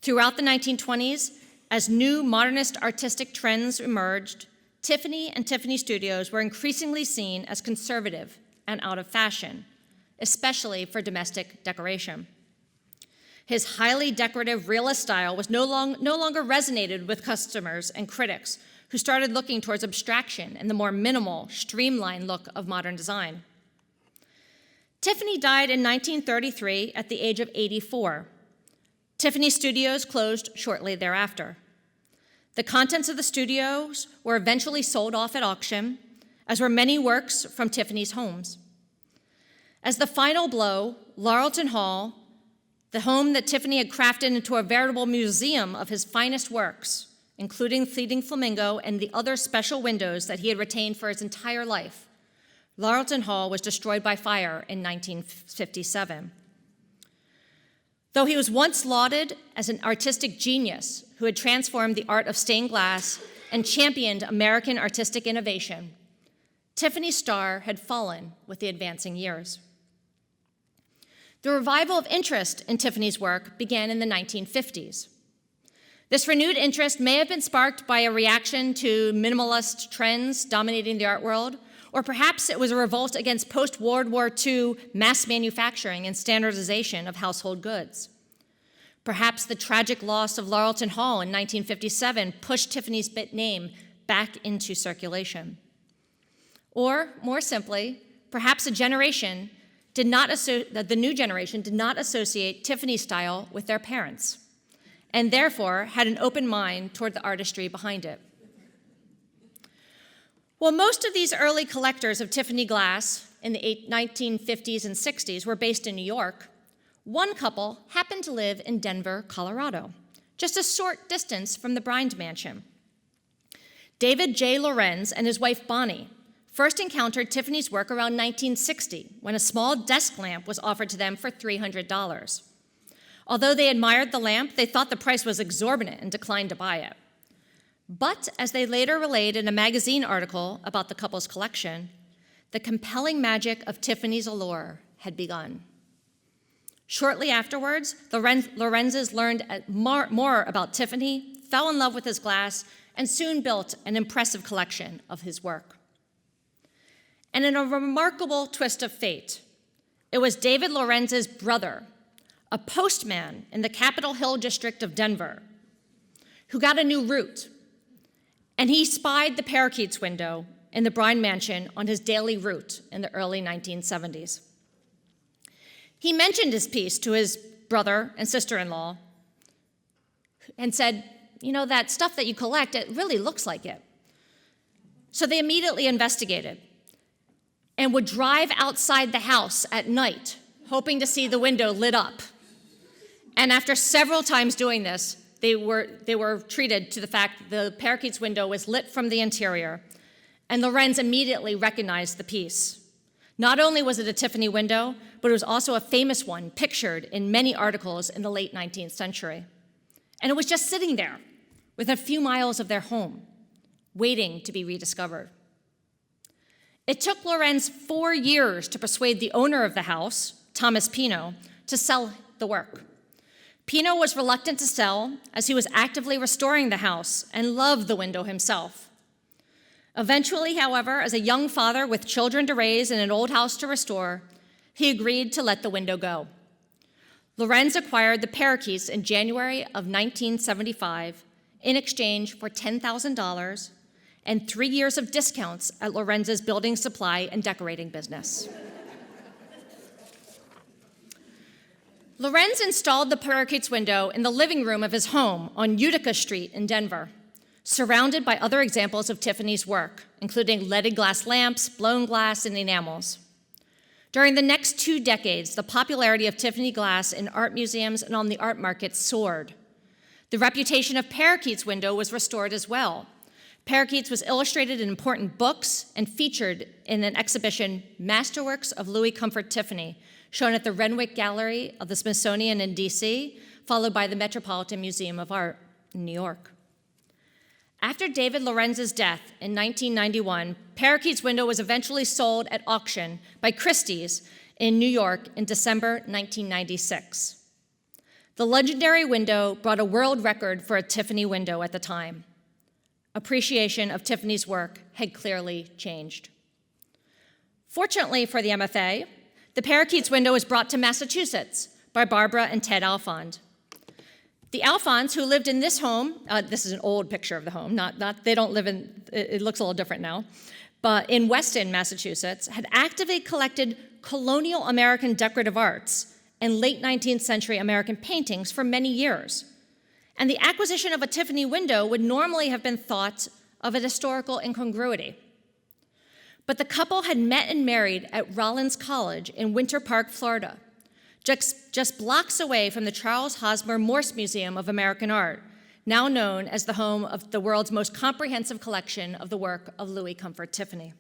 Throughout the 1920s, as new modernist artistic trends emerged, Tiffany and Tiffanys Studios were increasingly seen as conservative and out of fashion, especially for domestic decoration. His highly decorative realist style was no longer resonated with customers and critics who started looking towards abstraction and the more minimal, streamlined look of modern design. Tiffany died in 1933 at the age of 84. Tiffanys Studios closed shortly thereafter. The contents of the studios were eventually sold off at auction, as were many works from Tiffany's homes. As the final blow, Laurelton Hall, the home that Tiffany had crafted into a veritable museum of his finest works, including Fleeting Flamingo and the other special windows that he had retained for his entire life, Laurelton Hall was destroyed by fire in 1957. Though he was once lauded as an artistic genius who had transformed the art of stained glass and championed American artistic innovation, Tiffany's star had fallen with the advancing years. The revival of interest in Tiffany's work began in the 1950s. This renewed interest may have been sparked by a reaction to minimalist trends dominating the art world, or perhaps it was a revolt against post-World War II mass manufacturing and standardization of household goods. Perhaps the tragic loss of Laurelton Hall in 1957 pushed Tiffany's name back into circulation. Or, more simply, perhaps the new generation did not associate Tiffany's style with their parents, and therefore had an open mind toward the artistry behind it. While most of these early collectors of Tiffany glass in the 1950s and 60s were based in New York, one couple happened to live in Denver, Colorado, just a short distance from the Brien mansion. David J. Lorenz and his wife Bonnie first encountered Tiffany's work around 1960 when a small desk lamp was offered to them for $300. Although they admired the lamp, they thought the price was exorbitant and declined to buy it. But as they later relayed in a magazine article about the couple's collection, the compelling magic of Tiffany's allure had begun. Shortly afterwards, the Lorenzes learned more about Tiffany, fell in love with his glass, and soon built an impressive collection of his work. And in a remarkable twist of fate, it was David Lorenz's brother, a postman in the Capitol Hill district of Denver, who got a new route. And he spied the Parakeets window in the Brien mansion on his daily route in the early 1970s. He mentioned his piece to his brother and sister-in-law and said, "You know, that stuff that you collect, it really looks like it." So they immediately investigated and would drive outside the house at night, hoping to see the window lit up. And after several times doing this, they were treated to the fact that the Parakeets window was lit from the interior, and Lorenz immediately recognized the piece. Not only was it a Tiffany window, but it was also a famous one pictured in many articles in the late 19th century. And it was just sitting there within a few miles of their home, waiting to be rediscovered. It took Lorenz 4 years to persuade the owner of the house, Thomas Pino, to sell the work. Pino was reluctant to sell as he was actively restoring the house and loved the window himself. Eventually, however, as a young father with children to raise and an old house to restore, he agreed to let the window go. Lorenz acquired the Parakeets in January of 1975 in exchange for $10,000 and 3 years of discounts at Lorenz's building supply and decorating business. Lorenz installed the Parakeets window in the living room of his home on Utica Street in Denver, surrounded by other examples of Tiffany's work, including leaded glass lamps, blown glass, and enamels. During the next 2 decades, the popularity of Tiffany glass in art museums and on the art market soared. The reputation of Parakeets window was restored as well. Parakeets was illustrated in important books and featured in an exhibition, Masterworks of Louis Comfort Tiffany, shown at the Renwick Gallery of the Smithsonian in DC, followed by the Metropolitan Museum of Art in New York. After David Lorenz's death in 1991, Parakeets Window was eventually sold at auction by Christie's in New York in December 1996. The legendary window brought a world record for a Tiffany window at the time. Appreciation of Tiffany's work had clearly changed. Fortunately for the MFA, the Parakeets window was brought to Massachusetts by Barbara and Ted Alfond. The Alfonds, who lived in this home, this is an old picture of the home, they don't live in, it looks a little different now, but in Weston, Massachusetts, had actively collected colonial American decorative arts and late 19th century American paintings for many years. And the acquisition of a Tiffany window would normally have been thought of a historical incongruity. But the couple had met and married at Rollins College in Winter Park, Florida, just blocks away from the Charles Hosmer Morse Museum of American Art, now known as the home of the world's most comprehensive collection of the work of Louis Comfort Tiffany.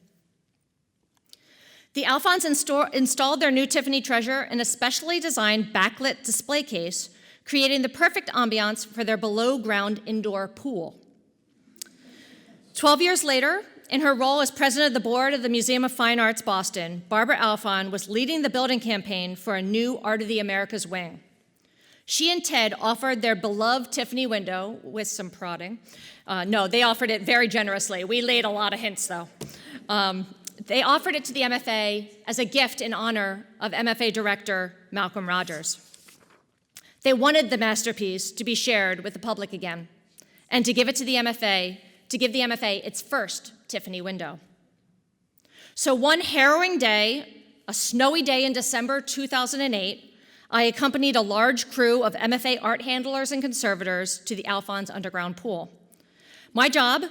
The Alfonds installed their new Tiffany treasure in a specially designed backlit display case, creating the perfect ambiance for their below-ground indoor pool. 12 years later, in her role as president of the board of the Museum of Fine Arts, Boston, Barbara Alfond was leading the building campaign for a new Art of the Americas wing. She and Ted offered their beloved Tiffany window with some prodding. No, they offered it very generously. We laid a lot of hints, though. They offered it to the MFA as a gift in honor of MFA director Malcolm Rogers. They wanted the masterpiece to be shared with the public again and to give it to the MFA, to give the MFA its first Tiffany window. So one harrowing day, a snowy day in December 2008, I accompanied a large crew of MFA art handlers and conservators to the Alfonds underground pool. My job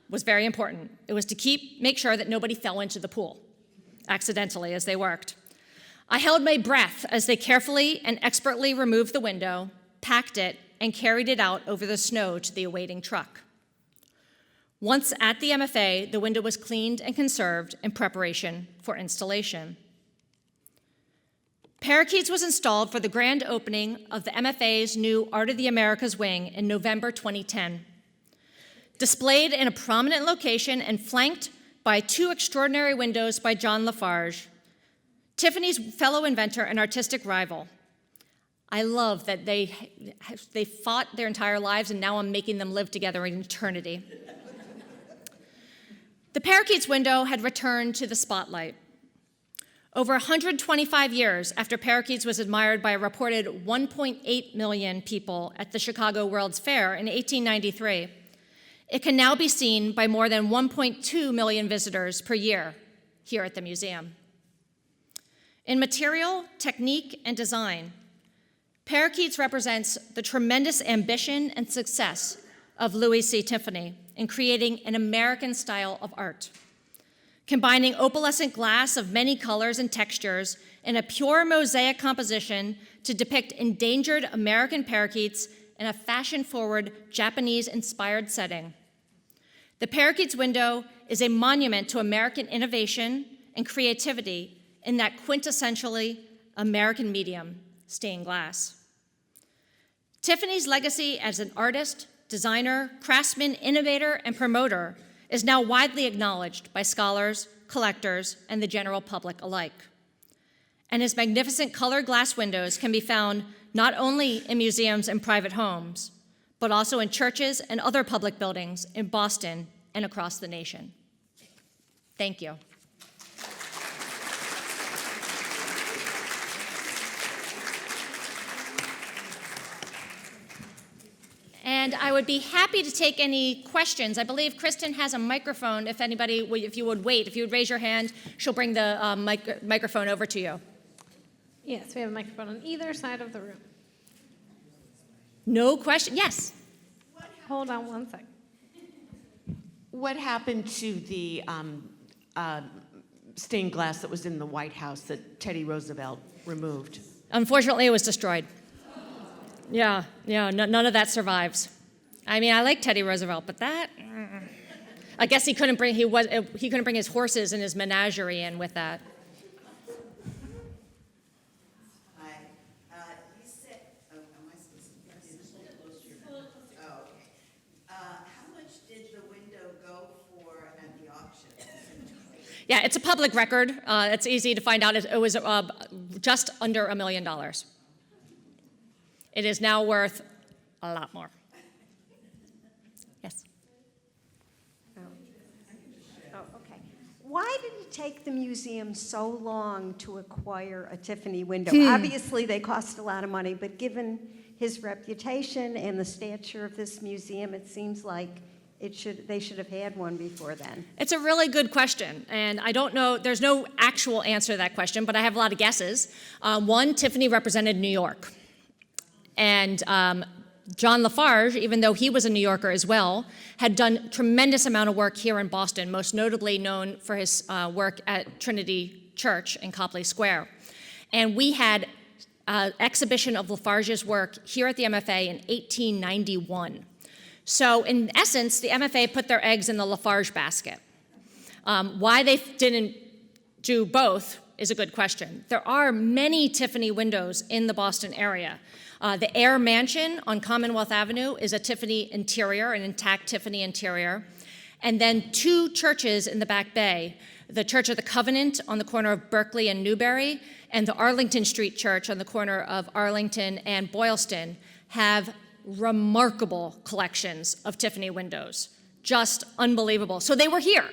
was very important. It was to make sure that nobody fell into the pool accidentally as they worked. I held my breath as they carefully and expertly removed the window, packed it, and carried it out over the snow to the awaiting truck. Once at the MFA, the window was cleaned and conserved in preparation for installation. Parakeets was installed for the grand opening of the MFA's new Art of the Americas wing in November 2010. Displayed in a prominent location and flanked by two extraordinary windows by John Lafarge, Tiffany's fellow inventor and artistic rival. I love that they fought their entire lives and now I'm making them live together in eternity. The Parakeets window had returned to the spotlight. Over 125 years after Parakeets was admired by a reported 1.8 million people at the Chicago World's Fair in 1893, it can now be seen by more than 1.2 million visitors per year here at the museum. In material, technique, and design, Parakeets represents the tremendous ambition and success of Louis C. Tiffany in creating an American style of art, combining opalescent glass of many colors and textures in a pure mosaic composition to depict endangered American parakeets in a fashion-forward, Japanese-inspired setting. The Parakeets window is a monument to American innovation and creativity in that quintessentially American medium, stained glass. Tiffany's legacy as an artist, designer, craftsman, innovator, and promoter is now widely acknowledged by scholars, collectors, and the general public alike. And his magnificent colored glass windows can be found not only in museums and private homes, but also in churches and other public buildings in Boston and across the nation. Thank you. And I would be happy to take any questions. I believe Kristen has a microphone. If you would raise your hand, she'll bring the microphone over to you. Yes, we have a microphone on either side of the room. No question? Yes. Hold on one sec. What happened to the stained glass that was in the White House that Teddy Roosevelt removed? Unfortunately, it was destroyed. Yeah, none of that survives. I mean, I like Teddy Roosevelt, but that, I guess he couldn't bring his horses and his menagerie in with that. Hi, you said, am I supposed to? Oh, okay. How much did the Yeah, it's a public record. It's easy to find out. It was just under $1 million. It is now worth a lot more. Yes. Oh, okay. Why did it take the museum so long to acquire a Tiffany window? Obviously, they cost a lot of money, but given his reputation and the stature of this museum, it seems like they should have had one before then. It's a really good question, and I don't know, there's no actual answer to that question, but I have a lot of guesses. One, Tiffany represented New York, and John Lafarge, even though he was a New Yorker as well, had done tremendous amount of work here in Boston, most notably known for his work at Trinity Church in Copley Square. And we had an exhibition of Lafarge's work here at the MFA in 1891. So in essence, the MFA put their eggs in the Lafarge basket. Why they didn't do both is a good question. There are many Tiffany windows in the Boston area. The Air Mansion on Commonwealth Avenue is a Tiffany interior, an intact Tiffany interior. And then 2 churches in the Back Bay, the Church of the Covenant on the corner of Berkeley and Newbury, and the Arlington Street Church on the corner of Arlington and Boylston, have remarkable collections of Tiffany windows. Just unbelievable. So they were here.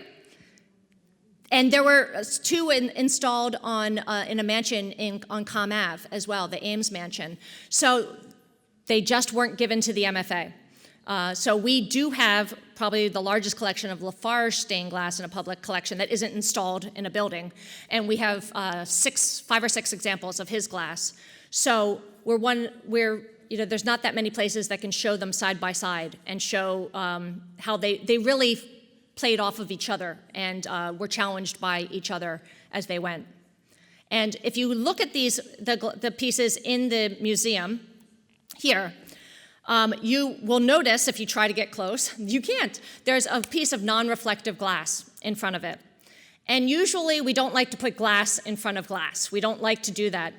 And there were 2 installed in a mansion on Com Ave as well, the Ames Mansion. So they just weren't given to the MFA. So we do have probably the largest collection of Lafarge stained glass in a public collection that isn't installed in a building. And we have 5 or 6 examples of his glass. So there's not that many places that can show them side by side and show how they really played off of each other and were challenged by each other as they went. And if you look at the pieces in the museum here, you will notice, if you try to get close, you can't. There's a piece of non-reflective glass in front of it. And usually we don't like to put glass in front of glass. We don't like to do that.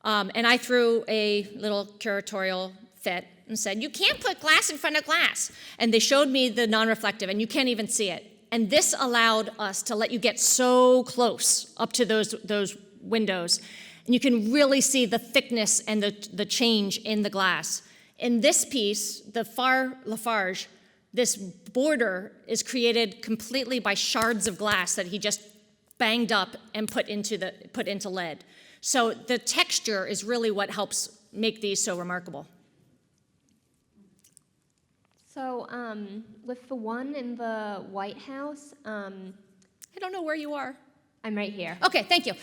And I threw a little curatorial fit and said, you can't put glass in front of glass. And they showed me the non-reflective, and you can't even see it. And this allowed us to let you get so close up to those windows. And you can really see the thickness and the change in the glass. In this piece, the Lafarge, this border is created completely by shards of glass that he just banged up and put into lead. So the texture is really what helps make these so remarkable. So with the one in the White House, I don't know where you are. I'm right here. Okay, thank you.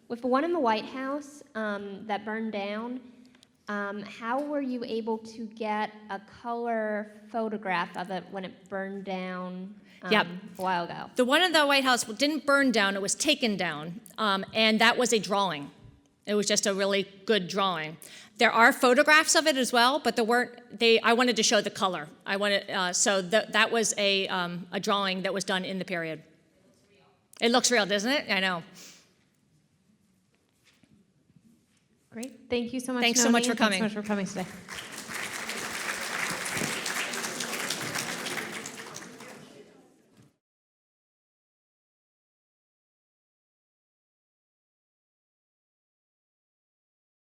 With the one in the White House that burned down, how were you able to get a color photograph of it when it burned down a while ago? The one in the White House didn't burn down, it was taken down, and that was a drawing. It was just a really good drawing. There are photographs of it as well, but I wanted to show the color. That was a drawing that was done in the period. It looks real, doesn't it? I know. Great. Thank you so much, Thanks Nonie, so much for and coming. Thanks so much for coming today.